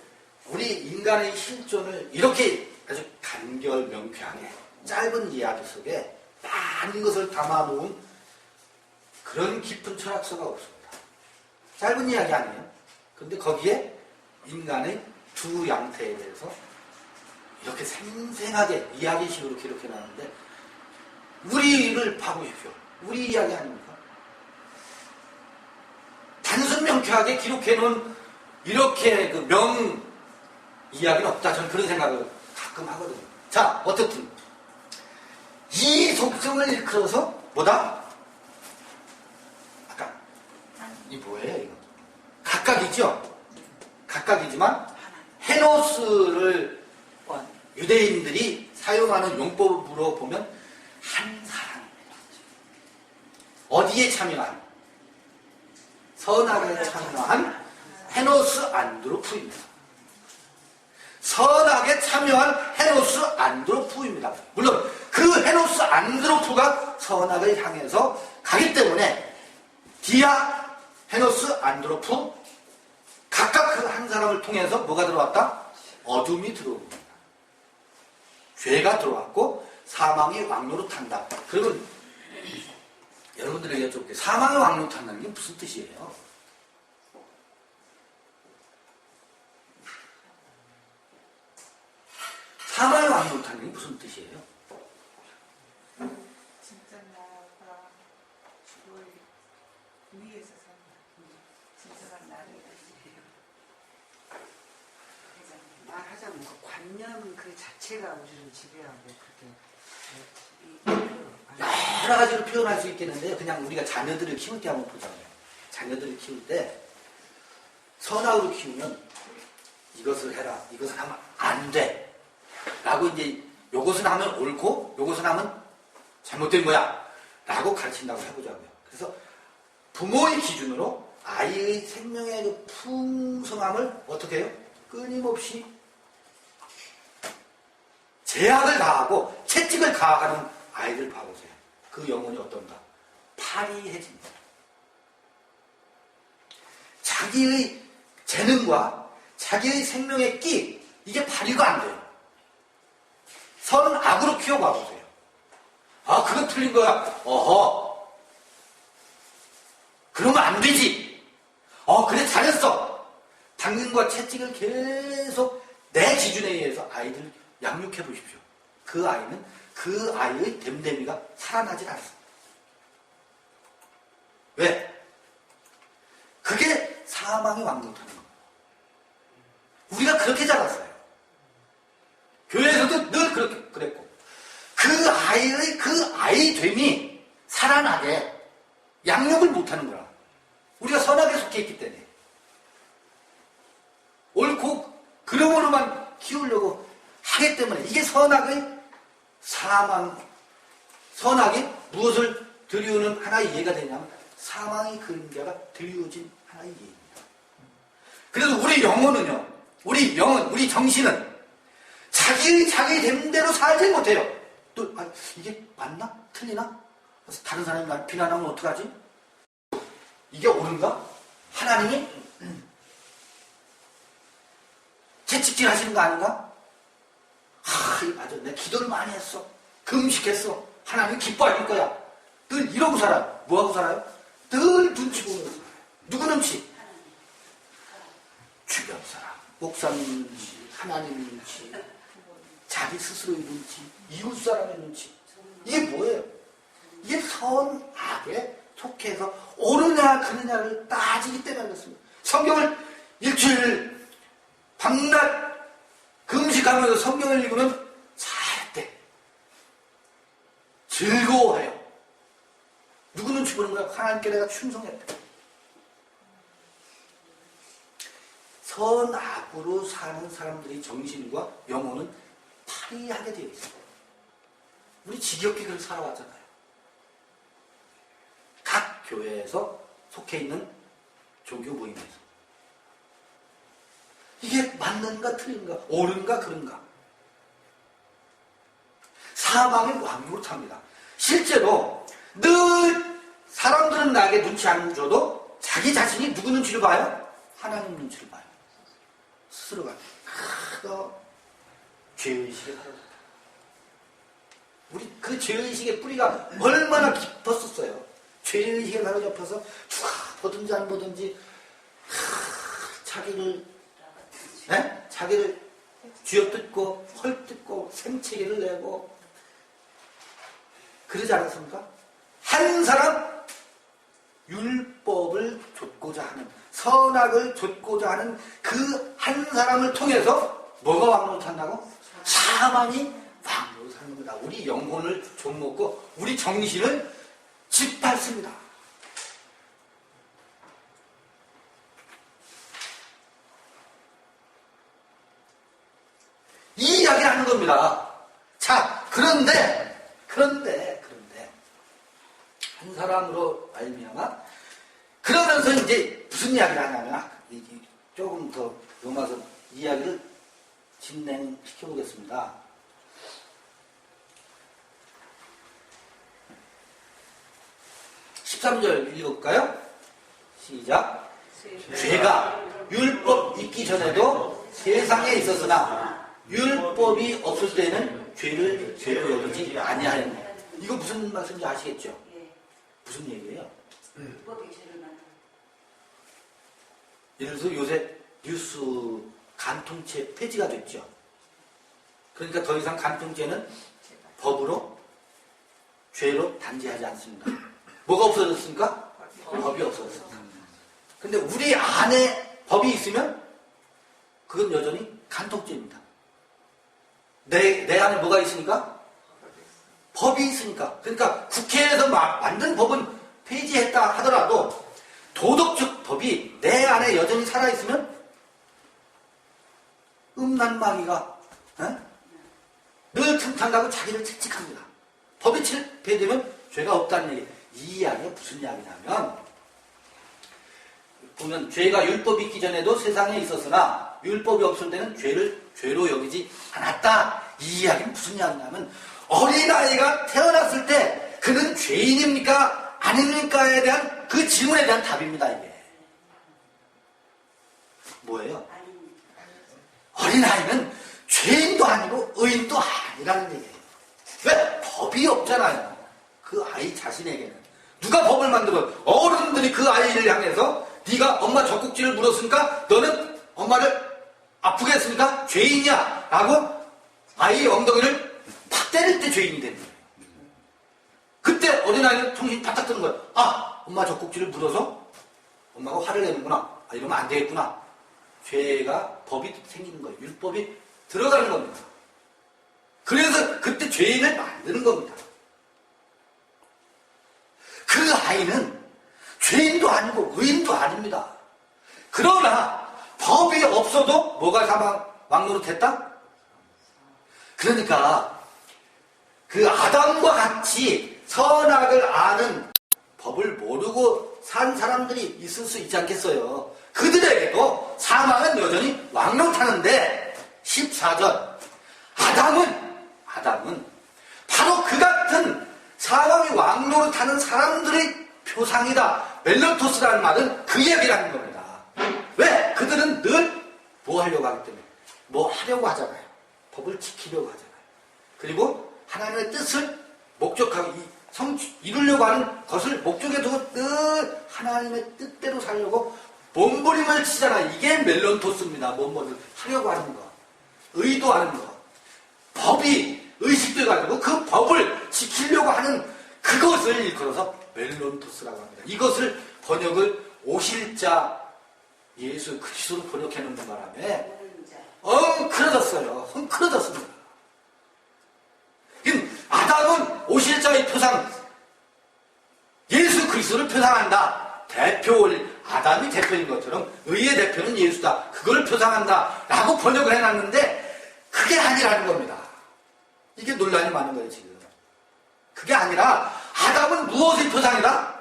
우리 인간의 실존을 이렇게 아주 간결 명쾌하게 짧은 이야기 속에 많은 것을 담아놓은 그런 깊은 철학서가 없습니다. 짧은 이야기 아니에요. 그런데 거기에 인간의 두 양태에 대해서 이렇게 생생하게 이야기식으로 기록해놨는데, 우리를 봐보십시오. 우리 이야기 아닙니까? 단순 명쾌하게 기록해놓은 이렇게 그 이야기는 없다. 저는 그런 생각을 가끔 하거든요. 자, 어떻든 이 속성을 일컬어서 뭐다? 아까 이 뭐예요 이거? 각각이죠. 각각이지만 헤노스를 유대인들이 사용하는 용법으로 보면 한 사람입니다. 어디에 참여한? 선악에 참여한 헤노스 안드로푸입니다. 선악에 참여한 헤노스 안드로푸입니다. 물론 그 헤노스 안드로푸가 선악을 향해서 가기 때문에 디아, 헤노스, 안드로푸 각각 그 한 사람을 통해서 뭐가 들어왔다? 어둠이 들어옵니다. 죄가 들어왔고 사망이 왕노릇한다. 그러면 여러분들에게 여쭤볼게요. 사망이 왕노릇한다는 게 무슨 뜻이에요? 사망이 왕노릇한다는 게 무슨 뜻이에요? 진짜 나가 죽을 위해서 산다. 진정한 나를 말하자면 그 관념 그 자체가 우리를 지배하고 그게 여러 가지로 표현할 수 있겠는데요. 그냥 우리가 자녀들을 키울 때 한번 보자고요. 자녀들을 키울 때 선악으로 키우면 이것을 해라, 이것을 하면 안 돼 라고 이제 요것은 하면 옳고 요것은 하면 잘못된 거야 라고 가르친다고 해보자고요. 그래서 부모의 기준으로 아이의 생명의 그 풍성함을 어떻게 해요? 끊임없이 제약을 가하고 채찍을 가하는 아이들 봐보세요. 그 영혼이 어떤가? 파리해집니다. 자기의 재능과 자기의 생명의 끼, 이게 발휘가 안 돼요. 선은 악으로 키워봐 보세요. 아, 그건 틀린 거야. 어허. 그러면 안 되지. 그래, 잘했어. 당근과 채찍을 계속 내 기준에 의해서 아이들을 양육해 보십시오. 그 아이는 그 아이의 됨됨이가 살아나질 않습니다. 왜? 그게 사망이 왕노릇하는 겁니다. 우리가 그렇게 자랐어요. 교회에서도 늘 그렇게 그랬고, 그 아이 됨이 살아나게 양육을 못하는 거라. 우리가 선악에 속해 있기 때문에 옳고 그름으로만 키우려고 하기 때문에 이게 선악의 선악이 무엇을 드리우는 하나의 예가 되냐면 사망의 그림자가 드리워진 하나의 예입니다. 그래서 우리 영혼은요, 우리 정신은 자기 됨대로 살지 못해요. 또 이게 맞나? 틀리나? 다른 사람이 날 비난하면 어떡하지? 이게 옳은가? 하나님이 채찍질 하시는 거 아닌가? 맞아. 내가 기도를 많이 했어. 금식했어. 하나님 기뻐할 거야. 늘 이러고 살아요. 뭐하고 살아요? 늘 눈치 보면서 살아요. 누구 눈치? 주변 사람. 목사님 눈치, 하나님 눈치, 자기 스스로의 눈치, 이웃 사람의 눈치. 이게 뭐예요? 이게 선악에 속해서 옳으냐 그르냐를 따지기 때문에 그렇습니다. 성경을 일주일 밤낮 금식하면서 성경을 읽으면 잘했대. 즐거워해요. 누구 눈치 보는 거야? 하나님께 내가 충성했대. 선악으로 사는 사람들의 정신과 영혼은 파리하게 되어 있어요. 우리 지겹게 그렇게 살아왔잖아요. 각 교회에서 속해 있는 종교 모임에서. 이게 맞는가 틀린가, 옳은가 그른가. 사망의 왕노릇합니다. 실제로 늘 사람들은 나에게 눈치 안 줘도 자기 자신이 누구 눈치를 봐요? 하나님 눈치를 봐요. 스스로가 너 죄의식에 사로잡혀. 우리 그 죄의식의 뿌리가 얼마나 깊었었어요. 죄의식에 사로잡혀서 누가 보든지 안 보든지 자기를 쥐어뜯고 헐뜯고 생채기를 내고 그러지 않았습니까? 한 사람 율법을 좇고자 하는, 선악을 좇고자 하는 그 한 사람을 통해서 뭐가 왕노릇한다고? 사망이 왕노릇하는 겁니다. 우리 영혼을 좀먹고 우리 정신을 짓밟습니다. 이 이야기를 하는 겁니다. 자, 그런데 한 사람으로 말미암아. 그러면서 이제 무슨 이야기를 하냐면 조금 더 로마서 이야기를 진행시켜 보겠습니다. 13절 읽어볼까요? 시작. 죄가 율법 있기 전에도 세상에 있었으나 율법이 없을 때는 죄를 죄로 여기지 아니하였네. 이거 무슨 말씀인지 아시겠죠? 예. 무슨 얘기예요? 율법이 죄를 만든. 예를 들어서 요새 뉴스 간통죄 폐지가 됐죠. 그러니까 더 이상 간통죄는 법으로 죄로 단죄하지 않습니다. 뭐가 없어졌습니까? 법이 없어졌습니다. 근데 우리 안에 법이 있으면 그건 여전히 간통죄입니다. 내 안에 뭐가 있으니까? 법이 있으니까. 그러니까 국회에서 만든 법은 폐지했다 하더라도 도덕적 법이 내 안에 여전히 살아있으면 음란마귀가 늘 틈탄다고 자기를 채찍합니다. 법이 폐지되면 죄가 없다는 얘기. 이 이야기가 무슨 이야기냐면 보면 죄가 율법이 있기 전에도 세상에 있었으나 율법이 없을 때는 죄를 죄로 여기지 않았다. 이 이야기는 무슨 이야기냐면 어린아이가 태어났을 때 그는 죄인입니까? 아닙니까에 대한 그 질문에 대한 답입니다. 이게 뭐예요? 어린아이는 죄인도 아니고 의인도 아니라는 얘기예요. 왜? 법이 없잖아요. 그 아이 자신에게는. 누가 법을 만들어요? 어른들이 그 아이를 향해서 네가 엄마 젖꼭지를 물었으니까 너는 엄마를 아프게 했으니까 죄인이야 라고 아이의 엉덩이를 팍 때릴 때 죄인이 되는 거예요. 그때 어린아이는 정신이 바짝 드는 거예요. 아, 엄마 젖꼭지를 물어서 엄마가 화를 내는구나. 아, 이러면 안 되겠구나. 죄가 법이 생기는 거예요. 율법이 들어가는 겁니다. 그래서 그때 죄인을 만드는 겁니다. 그 아이는 죄인도 아니고 의인도 아닙니다. 그러나 법이 없어도 뭐가 왕노릇했다? 그러니까 그 아담과 같이 선악을 아는 법을 모르고 산 사람들이 있을 수 있지 않겠어요. 그들에게도 사망은 여전히 왕노릇하는데 14절 아담은 바로 그 같은 사망이 왕노릇하는 사람들의 표상이다. 멜론토스라는 말은 그 얘기라는 겁니다. 왜? 그들은 늘 뭐 하려고 하기 때문에 뭐 하려고 하잖아요. 법을 지키려고 하잖아요. 그리고 하나님의 뜻을 목적하고 이루려고 하는 것을 목적에 두고 늘 하나님의 뜻대로 살려고 몸부림을 치잖아요. 이게 멜론토스입니다. 뭐를 하려고 하는 거. 의도하는 거. 법이 의식돼가지고 그 법을 지키려고 하는 그것을 일컬어서 멜론토스라고 합니다. 이것을 번역을 오실자 예수 그리스도로 번역해놓는 바람에 헝클어졌습니다. 아담은 오실자의 표상, 예수 그리스도를 표상한다. 아담이 대표인 것처럼 의의 대표는 예수다. 그걸 표상한다. 라고 번역을 해놨는데 그게 아니라는 겁니다. 이게 논란이 많은 거예요, 지금. 그게 아니라 아담은 무엇의 표상이다?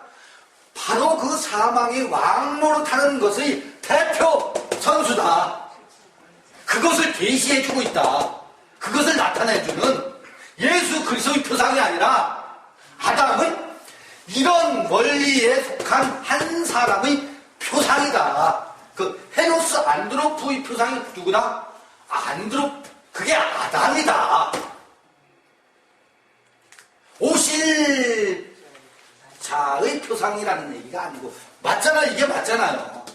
바로 그 사망이 왕노릇하는 것의 대표 선수다. 그것을 계시해주고 있다. 그것을 나타내주는 예수 그리스도의 표상이 아니라 아담은 이런 원리에 속한 한 사람의 표상이다. 그 헤노스 안드로프의 표상이 누구다? 그게 아담이다. 오실 자의 표상이라는 얘기가 아니고 맞잖아요. 이게 맞잖아요.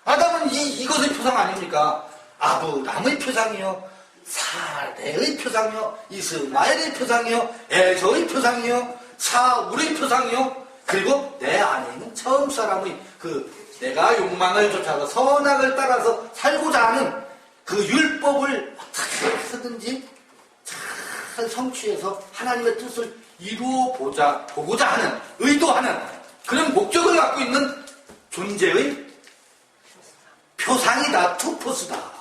아담은 이것의 표상 아닙니까? 아브람의 표상이요, 사레의 표상이요, 이스마엘의 표상이요, 에서의 표상이요, 사울의 표상이요, 그리고 내 안에 있는 처음 사람의 내가 욕망을 쫓아서 선악을 따라서 살고자 하는 그 율법을 어떻게 해서든지 잘 성취해서 하나님의 뜻을 보고자 하는, 의도하는 그런 목적을 갖고 있는 존재의 표상이다. 투포스다.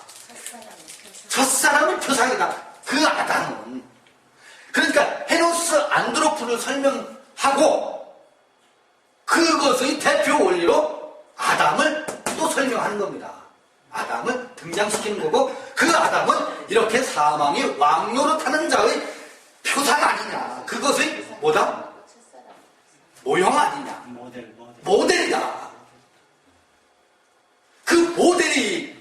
첫사람의 표상이다. 그 아담은. 그러니까 헤노스 안드로프를 설명할 하고 그것의 대표 원리로 아담을 또 설명하는 겁니다. 아담을 등장시키는 거고 그 아담은 이렇게 사망의 왕노릇하는 자의 표상 아니냐. 그것의 뭐다? 모형 아니냐. 모델이다. 그 모델이지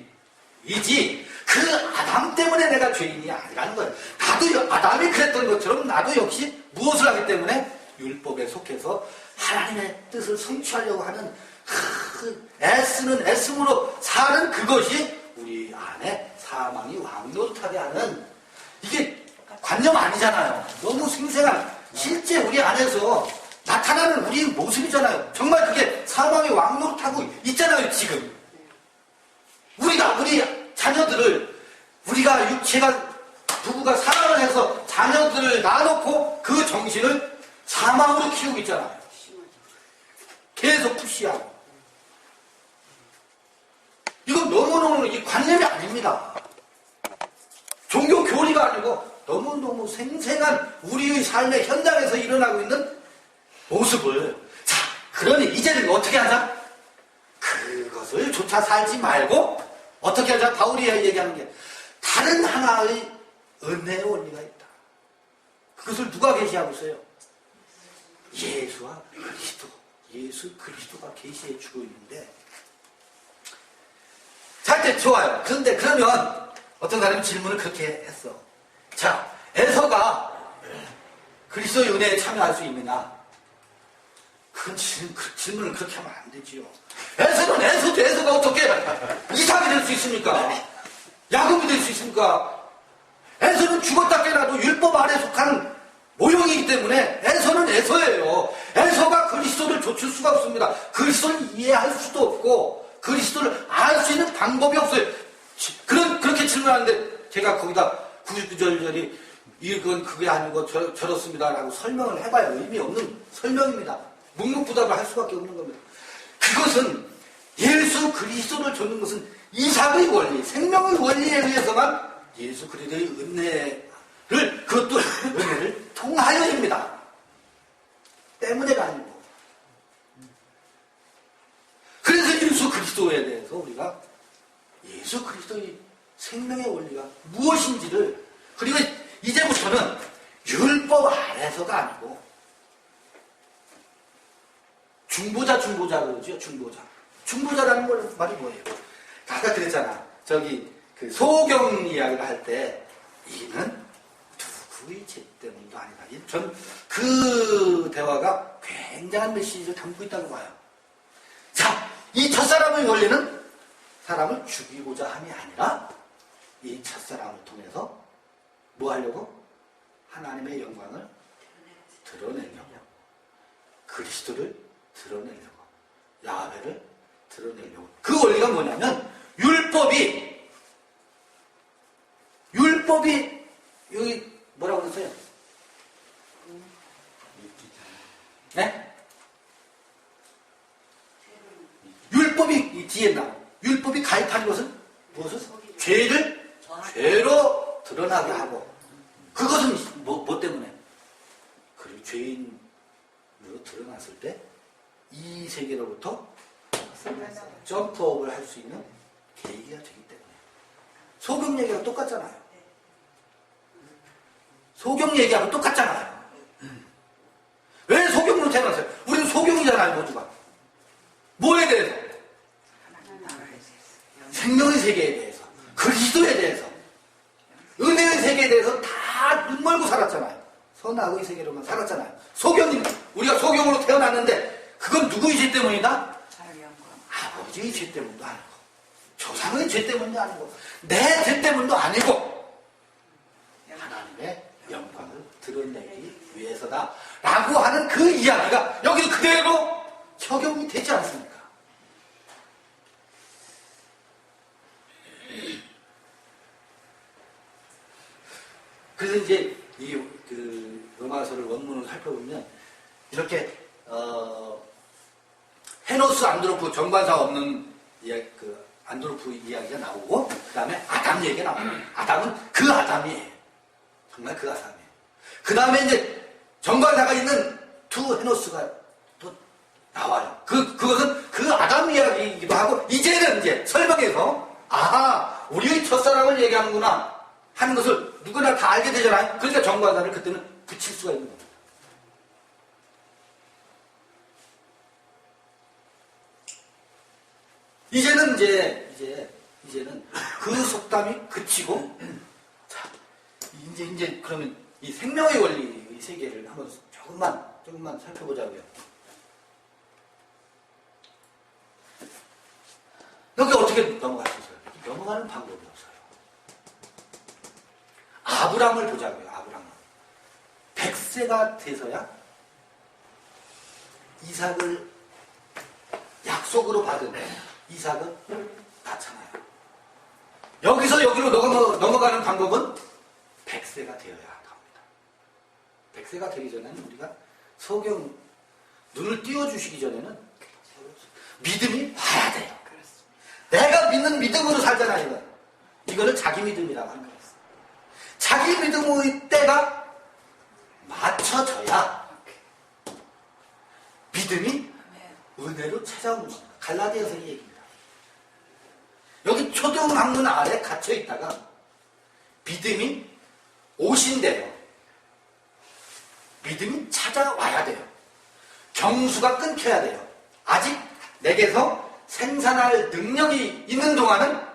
그 아담 때문에 내가 죄인이 아니라는 거예요. 나도 아담이 그랬던 것처럼 나도 역시 무엇을 하기 때문에 율법에 속해서 하나님의 뜻을 성취하려고 하는 애쓰는 애씀으로 사는 그것이 우리 안에 사망이 왕노릇하게 하는 이게 관념 아니잖아요. 너무 생생한 실제 우리 안에서 나타나는 우리 모습이잖아요. 정말 그게 사망이 왕노릇하고 있잖아요. 지금 우리가 우리 자녀들을 우리가 육체가 부부가 사랑을 해서 자녀들을 낳아놓고 그 정신을 사망으로 키우고 있잖아요. 계속 푸시하고 이건 너무너무 이 관념이 아닙니다. 종교 교리가 아니고 너무너무 생생한 우리의 삶의 현장에서 일어나고 있는 모습을 자 그러니 이제는 어떻게 하자? 그것을 조차 살지 말고 어떻게 하자? 바울이 얘기하는 게 다른 하나의 은혜의 원리가 있다. 그것을 누가 계시하고 있어요? 예수와 그리스도. 예수 그리스도가 계시해 주고 있는데 자 이제 좋아요. 그런데 그러면 어떤 사람이 질문을 그렇게 했어. 자 에서가 그리스도의 은혜에 참여할 수 있느냐? 그건 질문을 그렇게 하면 안 되지요. 에서는 에서가 어떻게 이삭이 될 수 있습니까? 야곱이 될 수 있습니까? 에서는 죽었다 깨나도 율법 아래 속한 모형이기 때문에 에서는 에서예요. 에서가 그리스도를 좇을 수가 없습니다. 그리스도를 이해할 수도 없고 그리스도를 알 수 있는 방법이 없어요. 그렇게 질문하는데 제가 거기다 99절절이 이건 그게 아니고 저렇습니다 라고 설명을 해봐야 의미 없는 설명입니다. 묵묵부답을 할 수밖에 없는 겁니다. 그것은 예수 그리스도를 좇는 것은 이삭의 원리, 생명의 원리에 의해서만 예수 그리스도의 은혜를 그것도 은혜를 통하여입니다. 때문에가 아니고. 그래서 예수 그리스도에 대해서 우리가 예수 그리스도의 생명의 원리가 무엇인지를 그리고 이제부터는 율법 아래서가 아니고 중보자 그러죠. 중보자라는 말이 뭐예요? 아까 그랬잖아. 저기 그 소경 이야기를 할 때 이는 누구의 죄 때문도 아니다. 전 그 대화가 굉장한 메시지를 담고 있다고 봐요. 자, 이 첫사람의 원리는 사람을 죽이고자 함이 아니라 이 첫사람을 통해서 뭐 하려고? 하나님의 영광을 드러내려고. 그리스도를 드러내려고. 야훼를 드러내려고. 그 원리가 뭐냐면 율법이 여기 뭐라고 그러세요? 네? 율법이 이 뒤에 나와. 율법이 가입한 것은 무엇은? 죄로 드러나게 하고 그것은 뭐 때문에? 그리고 죄인으로 드러났을 때 이 세계로부터 점프업을 할 수 있는 계기가 되기 때문에. 소경 얘기하고 똑같잖아요. 소경 얘기하고 똑같잖아요. 왜 소경으로 태어났어요? 우리는 소경이잖아요, 모두가. 뭐에 대해서? 생명의 세계에 대해서, 그리스도에 대해서, 은혜의 세계에 대해서 다 눈 멀고 살았잖아요. 선악의 세계로만 살았잖아요. 우리가 소경으로 태어났는데 그건 누구의 죄 때문이다? 아버지의 죄 때문도 아니고 조상의 죄 때문도 아니고 내 죄 때문도 아니고 하나님의 영광을 드러내기 위해서다 라고 하는 그 이야기가 여기도 그대로 적용이 되지 않습니까? 그래서 이제 이 로마서를 원문을 살펴보면 이렇게 헤노스 안드로프 정관사 없는 안드로프 이야기가 나오고 그 다음에 아담 얘기가 나와요. 아담은 그 아담이에요. 정말 그 아담이에요. 그 다음에 이제 정관사가 있는 투 헤노스가 또 나와요. 그것은 그 아담 이야기이기도 하고, 이제는 이제 설명해서, 아하, 우리의 첫사랑을 얘기하는구나 하는 것을 누구나 다 알게 되잖아요. 그러니까 정과자를 그때는 붙일 수가 있는 겁니다. 이제는 그 속담이 그치고, 자, 이제 그러면 이 생명의 원리의 세계를 한번 조금만 살펴보자고요. 여기 어떻게 넘어갈 수 있어요? 넘어가는 방법이 없어요. 아브람을 보자고요. 아브람을 100세가 돼서야 이삭을 약속으로 받은 이삭은 낳잖아요. 여기서 여기로 넘어가는 방법은 100세가 되어야 합니다. 100세가 되기 전에는 우리가 성경 눈을 띄워주시기 전에는 믿음이 와야 돼요. 내가 믿는 믿음으로 살잖아요. 이거는 자기 믿음이라고 하는 거예요. 자기 믿음의 때가 맞춰져야 믿음이 은혜로 찾아오는 겁니다. 갈라디아서 이 얘기입니다. 여기 초등학문 아래 갇혀 있다가 믿음이 오신대요. 믿음이 찾아와야 돼요. 경수가 끊겨야 돼요. 아직 내게서 생산할 능력이 있는 동안은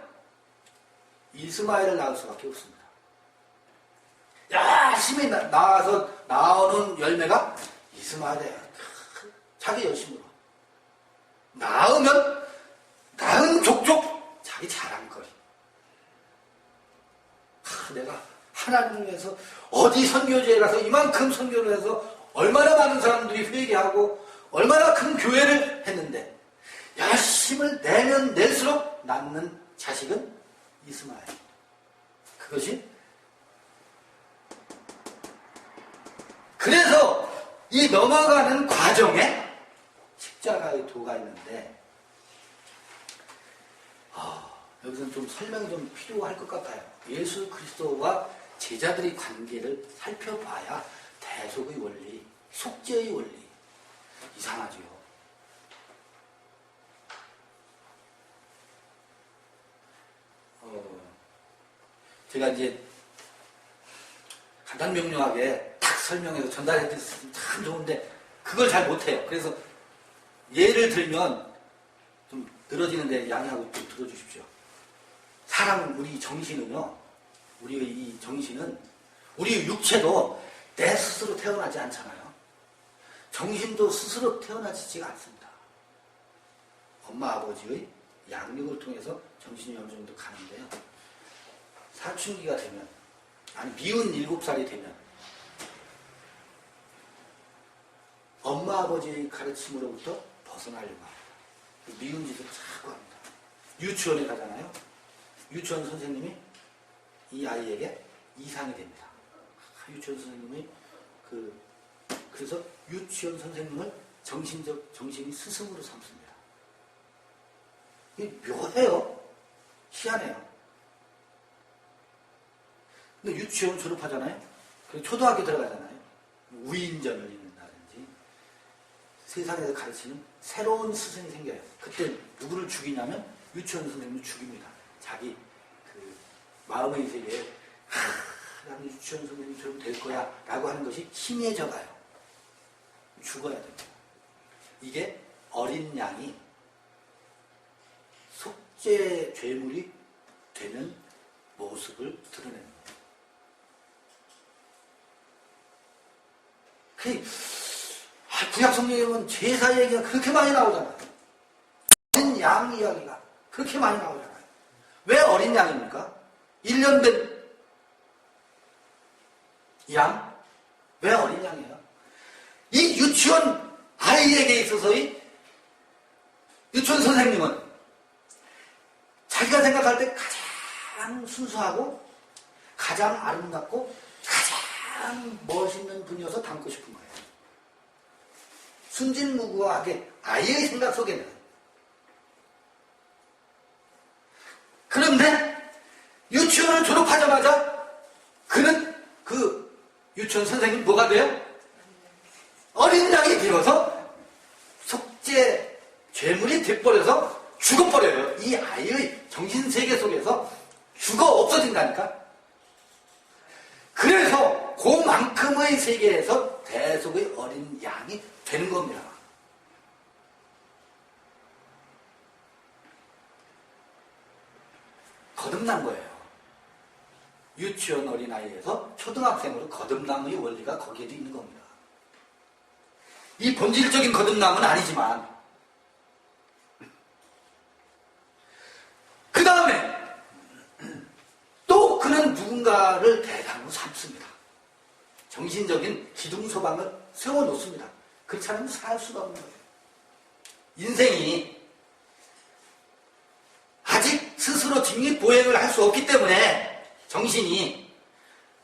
이스마엘을 낳을 수밖에 없습니다. 열심히 나와서 나오는 열매가 이스마엘이에요. 자기 열심으로. 낳은 족족 자기 자랑거리. 내가 하나님을 위해서 어디 선교지에 가서 이만큼 선교를 해서 얼마나 많은 사람들이 회개하고 얼마나 큰 교회를 했는데 열심을 내면 낼수록 낳는 자식은 이스마엘. 그것이 그래서 이 넘어가는 과정에 십자가의 도가 있는데 여기서는 좀 설명이 좀 필요할 것 같아요. 예수 그리스도와 제자들의 관계를 살펴봐야 대속의 원리, 속죄의 원리 이상하지요. 제가 이제 간단 명료하게 딱 설명해서 전달해드렸으면 참 좋은데 그걸 잘 못해요. 그래서 예를 들면 좀 늘어지는데 양해하고 좀 들어주십시오. 사람 우리 정신은요, 우리의 이 정신은 우리 육체도 내 스스로 태어나지 않잖아요. 정신도 스스로 태어나지가 않습니다. 엄마 아버지의 양육을 통해서 정신이 어느 정도 가는데요. 사춘기가 되면, 아니 미운 7살이 되면 엄마 아버지의 가르침으로부터 벗어나려고 합니다. 미운 짓을 자꾸 합니다. 유치원에 가잖아요. 유치원 선생님이 이 아이에게 이상이 됩니다. 유치원 선생님이 그래서 유치원 선생님을 정신이 스승으로 삼습니다. 이게 묘해요. 희한해요. 근데 유치원 졸업하잖아요. 그리고 초등학교 들어가잖아요. 우인전을 읽는다든지 세상에서 가르치는 새로운 스승이 생겨요. 그때 누구를 죽이냐면 유치원 선생님을 죽입니다. 자기 마음의 세계에 나는 유치원 선생님처럼 될 거야 라고 하는 것이 희미해져 가요. 죽어야 됩니다. 이게 어린 양이 속죄 죄물이 되는 모습을 드러냅니다. 구약 성경에 보면 제사 얘기가 그렇게 많이 나오잖아요. 어린 양 이야기가 그렇게 많이 나오잖아요. 왜 어린 양입니까? 1년 된 양? 왜 어린 양이에요? 이 유치원 아이에게 있어서의 유치원 선생님은 자기가 생각할 때 가장 순수하고 가장 아름답고 가장 멋있는 분이어서 닮고 싶은 거예요. 순진무구하게 아이의 생각 속에는. 그런데 유치원을 졸업하자마자 그는 그 유치원 선생님 뭐가 돼요? 어린 양이 되어서 속죄 죄물이 돼버려서 죽어버려요. 이 아이의 정신세계 속에서 죽어 없어진다니까. 그래서 그만큼의 세계에서 대속의 어린 양이 되는 겁니다. 거듭난 거예요. 유치원 어린아이에서 초등학생으로 거듭남의 원리가 거기에도 있는 겁니다. 이 본질적인 거듭남은 아니지만 그 다음에 또 그는 누군가를 대상으로 삼습니다. 정신적인 기둥소방을 세워놓습니다. 그렇지 않으면 살 수가 없는 거예요. 인생이 아직 스스로 직립보행을 할 수 없기 때문에 정신이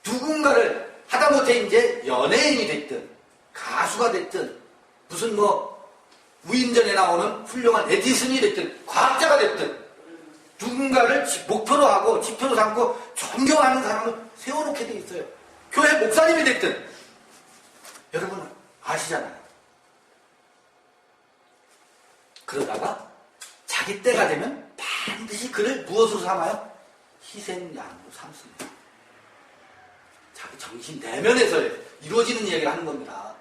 누군가를 하다못해 이제 연예인이 됐든 가수가 됐든 무슨 우인전에 나오는 훌륭한 에디슨이 됐든 과학자가 됐든 누군가를 목표로 하고 지표로 삼고 존경하는 사람을 세워놓게 돼 있어요. 교회 목사님이 됐든 여러분 아시잖아요. 그러다가 자기 때가 되면 반드시 그를 무엇으로 삼아요? 희생양으로 삼습니다. 자기 정신 내면에서 이루어지는 얘기를 하는 겁니다.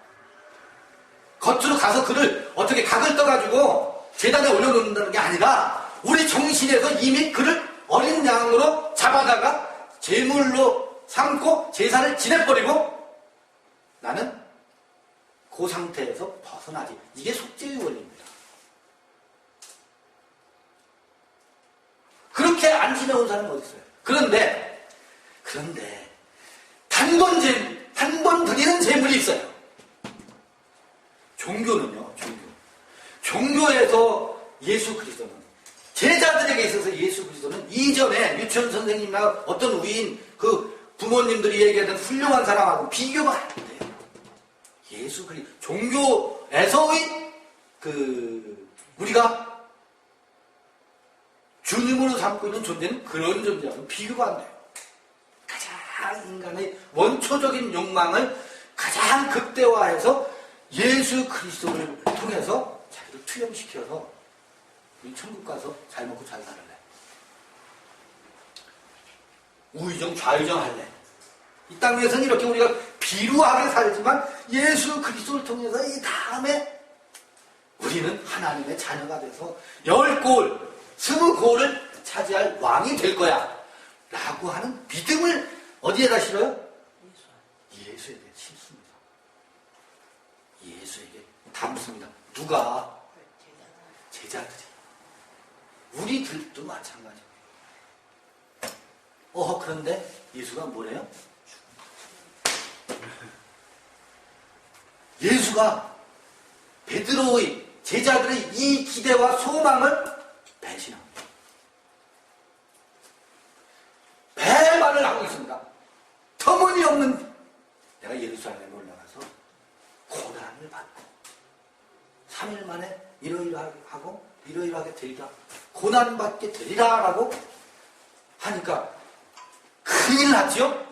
겉으로 가서 그를 어떻게 각을 떠가지고 재단에 올려놓는다는 게 아니라 우리 정신에서 이미 그를 어린 양으로 잡아다가 제물로 삼고 제사를 지내버리고 나는 그 상태에서 벗어나지. 이게 속죄의 원리입니다. 그렇게 안 지내온 사람은 어디 있어요? 그런데 한 번 드리는 제물이 있어요. 종교는요, 종교에서 예수 그리스도는 제자들에게 있어서 예수 그리스도는 이전에 유치원 선생님이나 어떤 우인 그 부모님들이 얘기하던 훌륭한 사람하고 비교가 안 돼요. 예수 그리스도 종교에서의 우리가 주님으로 삼고 있는 존재는 그런 존재하고 비교가 안 돼요. 가장 인간의 원초적인 욕망을 가장 극대화해서 예수 그리스도를 통해서 자기를 투영시켜서 우리 천국 가서 잘 먹고 잘 살래. 우의정 좌의정 할래. 이 땅에서는 이렇게 우리가 비루하게 살지만 예수 그리스도를 통해서 이 다음에 우리는 하나님의 자녀가 돼서 10골, 20골을 차지할 왕이 될 거야 라고 하는 믿음을 어디에다 실어요? 예수에게 심습니다. 예수에게 담습니다. 누가? 제자들이. 우리들도 마찬가지예요. 그런데 예수가 뭐래요? 예수가 베드로의 제자들의 이 기대와 소망을 배신합니다. 배반을 하고 있습니다. 터무니없는 내가 예루살렘에 올라가서 고난을 받고 3일 만에 이러이러하게 되리라, 고난받게 되리라 라고 하니까 큰일 났죠?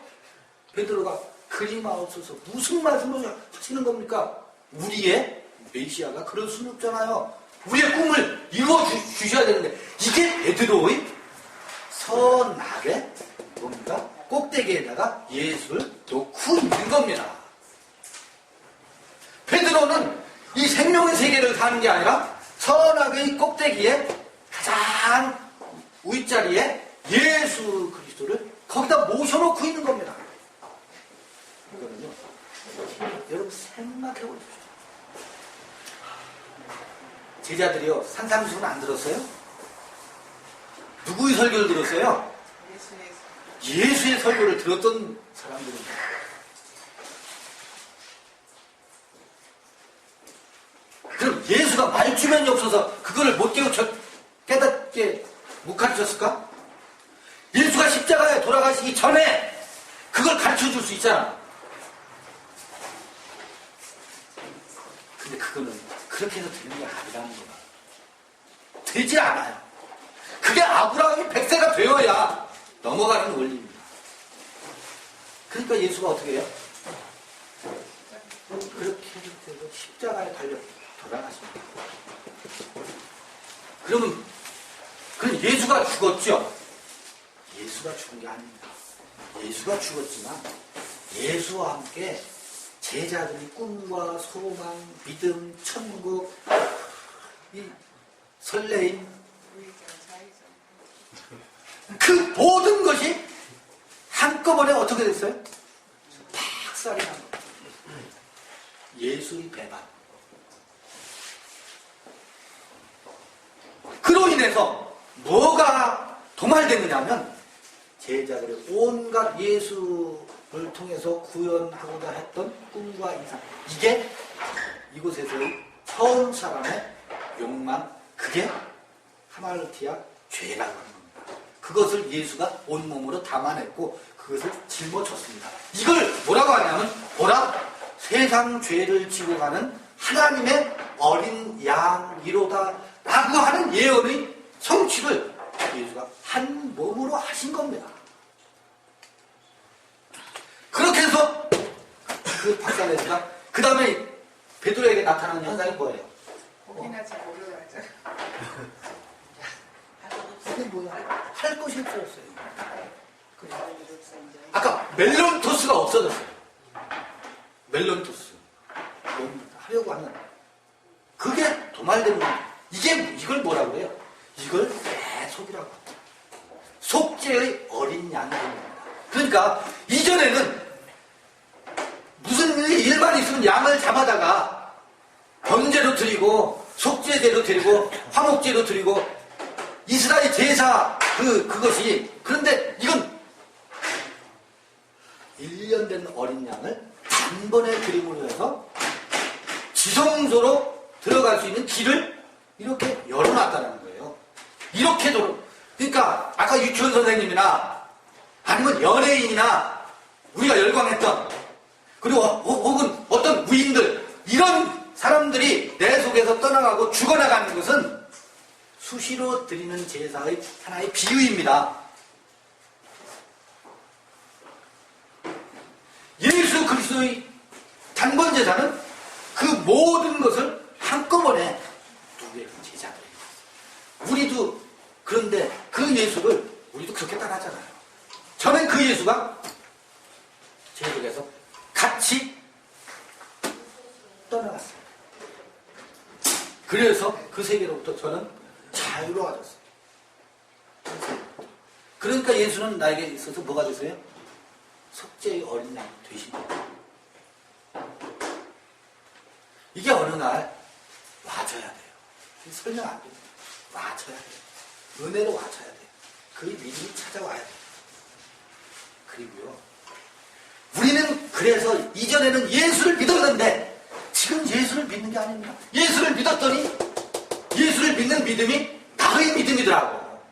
베드로가 그리마옵소서, 무슨 말씀을 하시는 겁니까? 우리의 메시아가 그럴 수는 없잖아요. 우리의 꿈을 이루어 주셔야 되는데, 이게 베드로의 선악의 뭡니까? 꼭대기에다가 예수를 놓고 있는 겁니다. 베드로는 이 생명의 세계를 사는 게 아니라 선악의 꼭대기에 가장 윗자리에 예수 그리스도를 거기다 모셔놓고 있는 겁니다. 이거는요, 여러분 생각해 보십시오. 제자들이요, 산상수훈 안 들었어요? 누구의 설교를 들었어요? 예수의 설교를 들었던 사람들입니다. 그럼 예수가 말주변이 없어서 그거를 못 깨닫게 못 가르쳤을까? 예수가 십자가에 돌아가시기 전에 그걸 가르쳐줄 수 있잖아. 근데 그거는 그렇게 해서 되는 게 아니라는 거야. 되지 않아요. 그게 아브라함이 100세가 되어야 넘어가는 원리입니다. 그러니까 예수가 어떻게 해요? 그렇게 해서 십자가에 달려 돌아가십니다. 그럼 예수가 죽었죠? 예수가 죽은 게 아닙니다. 예수가 죽었지만 예수와 함께 제자들이 꿈과 소망, 믿음, 천국, 이 설레임, 그 모든 것이 한꺼번에 어떻게 됐어요? 박살이 난 거예요. 예수의 배반. 그로 인해서 뭐가 도말되느냐면 제자들의 온갖 예수를 통해서 구현하고자 했던 꿈과 이상, 이게 이곳에서의 처음 사람의 욕망, 그게 하말티아 죄라고 하는 겁니다. 그것을 예수가 온몸으로 담아냈고 그것을 짊어졌습니다. 이걸 뭐라고 하냐면 보라, 세상 죄를 지고 가는 하나님의 어린 양이로다 라고 하는 예언의 성취를 예수가 한 몸으로 하신 겁니다. 그렇게 해서 그 박살내니까 그 다음에 베드로에게 나타나는 현상이 뭐예요? 거기나 잘 몰라요. 그게 뭐야? 할 것이 없어졌어요. 아까 멜론토스가 없어졌어요. 멜론토스. 하려고 하는. 그게 도말되는 거예요. 이걸 뭐라고 그래요? 이걸 속이라고 합니다. 속죄의 어린 양이 됩니다. 그러니까 이전에는 무슨 일만 있으면 양을 잡아다가 번제로 드리고 속죄제로 드리고 화목제로 드리고 이스라엘 제사 그것이, 그런데 이건 1년 된 어린 양을 단번에 드림으로 해서 지성소로 들어갈 수 있는 길을 이렇게 열어놨다는 거예요. 이렇게 그러니까 아까 유치원 선생님이나 아니면 연예인이나 우리가 열광했던, 그리고 혹은 어떤 무인들, 이런 사람들이 내 속에서 떠나가고 죽어나가는 것은 수시로 드리는 제사의 하나의 비유입니다. 예수 그리스도의 단번 제사는 그 모든 것을 한꺼번에 누구에게 제자들에게. 우리도 그런데 그 예수를 우리도 그렇게 따라하잖아요. 저는 그 예수가 제 속에서 같이 떠나갔어요. 그래서 그 세계로부터 저는 자유로워졌어요. 그러니까 예수는 나에게 있어서 뭐가 되세요? 속죄의 어린 양이 되신 거예요. 이게 어느 날 와줘야 돼요. 설명 안 돼요. 와줘야 돼요. 은혜로 와줘야 돼요. 그의 믿음이 찾아와야 돼요. 그리고요, 우리는 그래서 이전에는 예수를 믿었는데 지금 예수를 믿는 게 아닙니다. 예수를 믿었더니 예수를 믿는 믿음이 나의 믿음이더라고.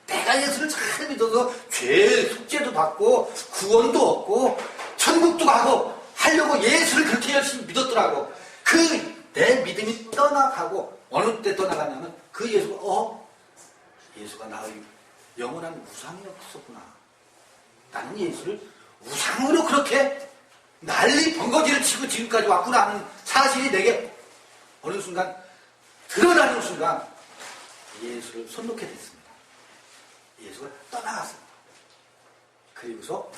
내가 예수를 잘 믿어서 죄 속죄도 받고 구원도 얻고 천국도 가고 하려고 예수를 그렇게 열심히 믿었더라고. 그 내 믿음이 떠나가고 어느 때 떠나가냐면 그 예수가 나의 영원한 우상이었었구나. 나는 예수를 우상으로 그렇게 난리 번거지를 치고 지금까지 왔구나 하는 사실이 내게 어느 순간 드러나는 순간 예수를 손 놓게 됐습니다. 예수가 떠나갔습니다. 그리고서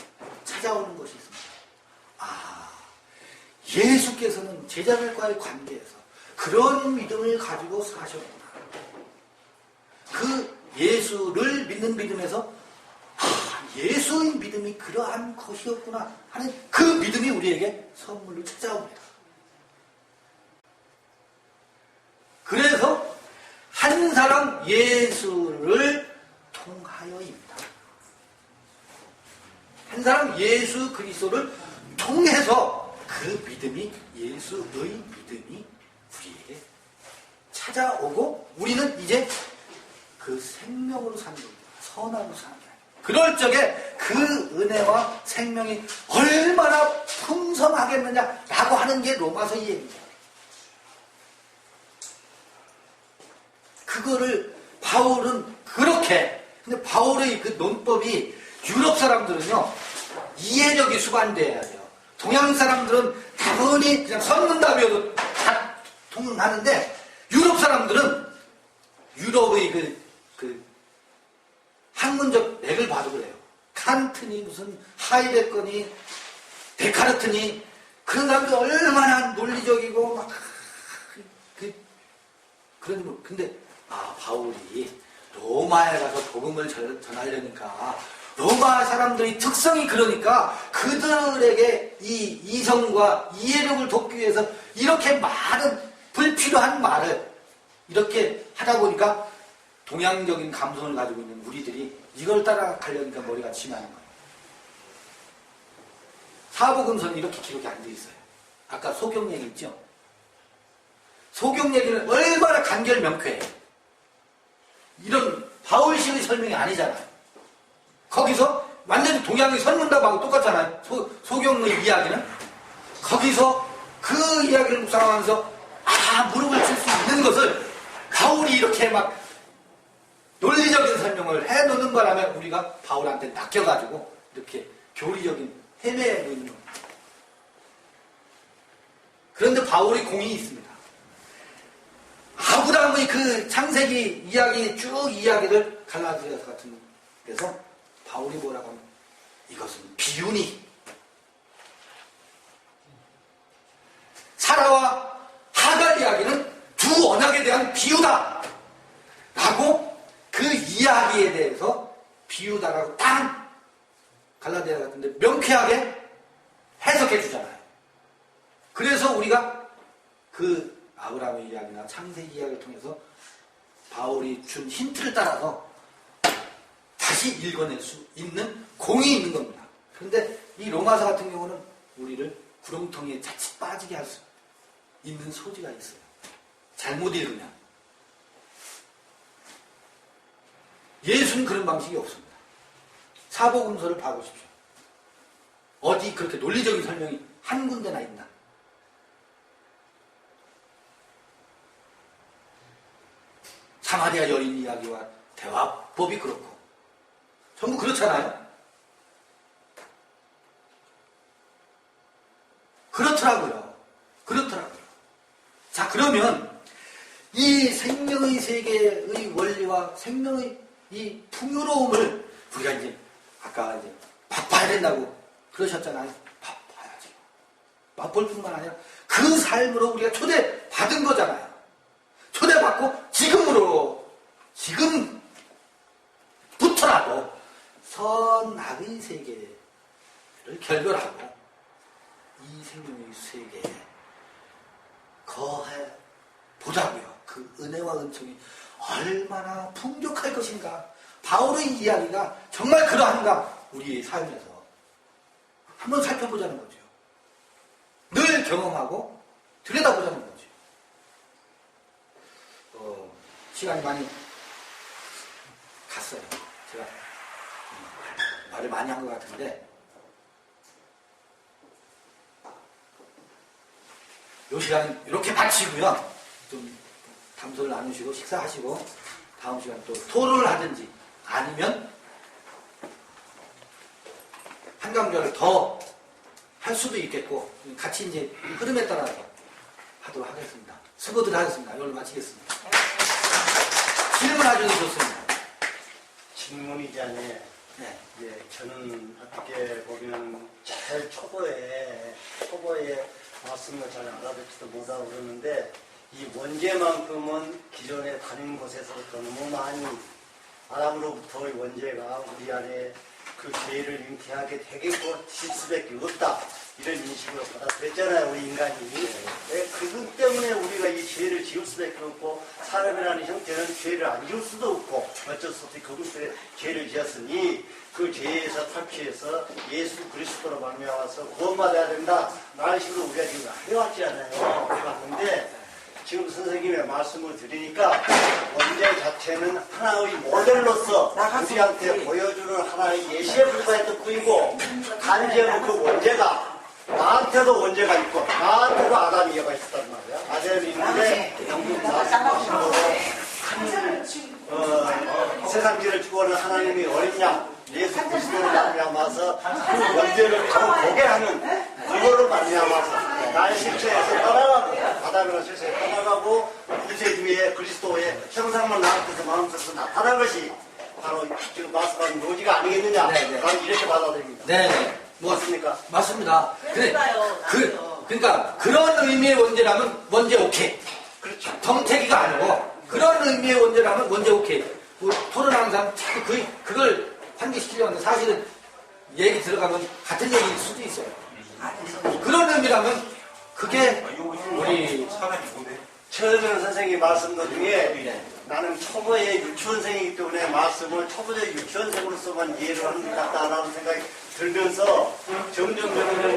찾아오는 것이 있습니다. 예수께서는 제자들과의 관계에서 그런 믿음을 가지고 사셨구나. 그 예수를 믿는 믿음에서 예수의 믿음이 그러한 것이었구나 하는 그 믿음이 우리에게 선물로 찾아옵니다. 그래서 한 사람 예수를 통하여입니다. 한 사람 예수 그리스도를 통해서 그 믿음이, 예수의 믿음이 우리에게 찾아오고 우리는 이제 그 생명으로 사는 겁니다. 선하고 사는 게 아니에요. 그럴 적에 그 은혜와 생명이 얼마나 풍성하겠느냐라고 하는 게 로마서 이 얘기입니다. 그거를 바울은 그렇게, 근데 바울의 그 논법이 유럽 사람들은요 이해력이 수반돼야 돼요. 동양 사람들은 흔히 그냥 선문답이어도 다 통하는데 유럽 사람들은 유럽의 그 학문적 맥을 봐도 그래요. 칸트니 무슨 하이데거니 데카르트니 그런 사람들 얼마나 논리적이고 막 그런 거. 근데 바울이 로마에 가서 복음을 전하려니까 로마 사람들의 특성이 그러니까 그들에게 이 이성과 이해력을 돕기 위해서 이렇게 많은 불필요한 말을 이렇게 하다 보니까 동양적인 감성을 가지고 있는 우리들이 이걸 따라가려니까 머리가 치마는 거예요. 사복음서는 이렇게 기록이 안 돼 있어요. 아까 소경 얘기 있죠? 소경 얘기는 얼마나 간결명쾌해요. 이런 바울식의 설명이 아니잖아요. 거기서 완전히 동양의 선문답하고 똑같잖아요. 소경의 이야기는. 거기서 그 이야기를 묵상하면서 무릎을 칠 수 있는 것을 바울이 이렇게 막 논리적인 설명을 해놓는 거라면 우리가 바울한테 낚여가지고 이렇게 교리적인 헤매고 있는 겁니다. 그런데 바울의 공이 있습니다. 아브라함의 그 창세기 이야기 쭉 이야기를 갈라디아서 같은 데서 바울이 뭐라고 하면 이것은 비유니 사라와 하갈 이야기는 두 언약에 대한 비유다 라고 그 이야기에 대해서 비유다라고 딱 갈라디아 같은데 명쾌하게 해석해 주잖아요. 그래서 우리가 그 아브라함의 이야기나 창세기 이야기를 통해서 바울이 준 힌트를 따라서 다시 읽어낼 수 있는 공이 있는 겁니다. 그런데 이 로마서 같은 경우는 우리를 구렁텅이에 자칫 빠지게 할 수 있는 소지가 있어요. 잘못 읽으면. 예수는 그런 방식이 없습니다. 사복음서를 봐보십시오. 어디 그렇게 논리적인 설명이 한 군데나 있나? 사마리아 여인 이야기와 대화법이 그렇고 전부 그렇잖아요. 그렇더라고요. 자, 그러면 이 생명의 세계의 원리와 생명의 이 풍요로움을 우리가 이제 아까 이제 맛봐야 된다고 그러셨잖아요. 맛봐야지. 맛볼 뿐만 아니라 그 삶으로 우리가 초대받은 거잖아요. 초대받고 지금부터라도 선악의 세계를 결별하고 이 생명의 세계에 거해 보자고요. 그 은혜와 은총이 얼마나 풍족할 것인가. 바울의 이야기가 정말 그러한가. 우리의 삶에서 한번 살펴보자는 거죠. 늘 경험하고 들여다보자는 거죠. 시간이 많이 갔어요. 제가 말을 많이 한 것 같은데 이 시간 이렇게 마치고요. 좀 담소를 나누시고 식사하시고 다음 시간 또 토론을 하든지 아니면 한 강좌를 더 할 수도 있겠고 같이 이제 흐름에 따라서 하도록 하겠습니다. 수고들 하겠습니다. 이걸로 마치겠습니다. 질문하셔도 좋습니다. 질문이자니 네. 예, 저는 어떻게 보면 제일 초보에 말씀을 잘 알아듣지도 못하고 그러는데 이 원죄만큼은 기존에 다닌 곳에서부터 너무 많이 아담으로부터의 원죄가 우리 안에 그 죄를 잉태하게 되겠고 질 수밖에 없다 이런 인식으로 받아들였잖아요 우리 인간이. 그것 때문에 우리가 이 죄를 지을 수밖에 없고 사람이라는 형태는 죄를 안 지을 수도 없고 어쩔 수 없이 그것 때문에 죄를 지었으니 그 죄에서 탈피해서 예수 그리스도로 말미암아서 구원받아야 된다 라는 식으로 우리가 지금 해왔지 않아요. 해왔는데 지금 선생님의 말씀을 드리니까 원죄 자체는 하나의 모델로서 우리한테 보여주는 하나의 예시에 불과했던 뿐이고 간제로 그 원죄가 나한테도 원죄가 있고 나한테도 아담 이어가 있었단 말이야. 아담이 있는데 세상죄를 주고는 하나님이 어린 양 예수 그리스도를 말미암아서 그 원죄를 참 보게 하는 그거를 말미암아서 나의 실체에서 떠나가고 바다변화 실체에 떠나가고 구세주의 그리스도의 형상만 나한테서 마음속에서 나타난 것이 바로 지금 말씀하신 노지가 아니겠느냐. 네. 나는 이렇게 받아들입니다. 네. 맞습니까? 맞습니다. 그러니까요. 그러니까 그런 의미의 원죄라면 원죄 오케이. 그렇죠. 정태기가 아니고 그런 의미의 원죄라면 원죄 오케이. 토론 항상 자꾸 그걸 환기시키려고 하는데 사실은 얘기 들어가면 같은 얘기일 수도 있어요. 그런 의미라면 그게 우리 최현정 선생님 말씀도 중에 네. 나는 초보의 유치원생이기 때문에 말씀을 초보의 유치원생으로서만 이해를 하는 것 같다라는 생각이 들면서 점점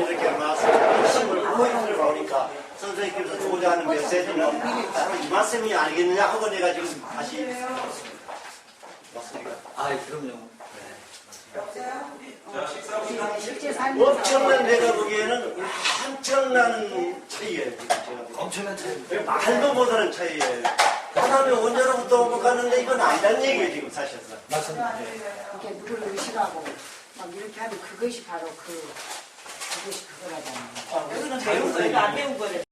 이렇게 말씀을 힘을 포인트를 보니까 선생님께서 주고자 하는 메시지는 바로 이 말씀이 아니겠느냐 하고 내가 지금 다시 맞습니까? 아 그럼요. 실제 삶에서 엄청난 내가 보기에는 엄청난 차이예요. 지금 제가 보기에는. 엄청난 차이입니다. 말도 못하는 차이예요. 바다에 원자로부터 오고 갔는데 이건 아니란 얘기예요 지금 사실상. 맞습니다. 이렇게 누구를 의식하고 막 이렇게 하면 그것이 바로 그것이 그거라잖아요. 여기는 배운 거예요. 안 배운 거예요.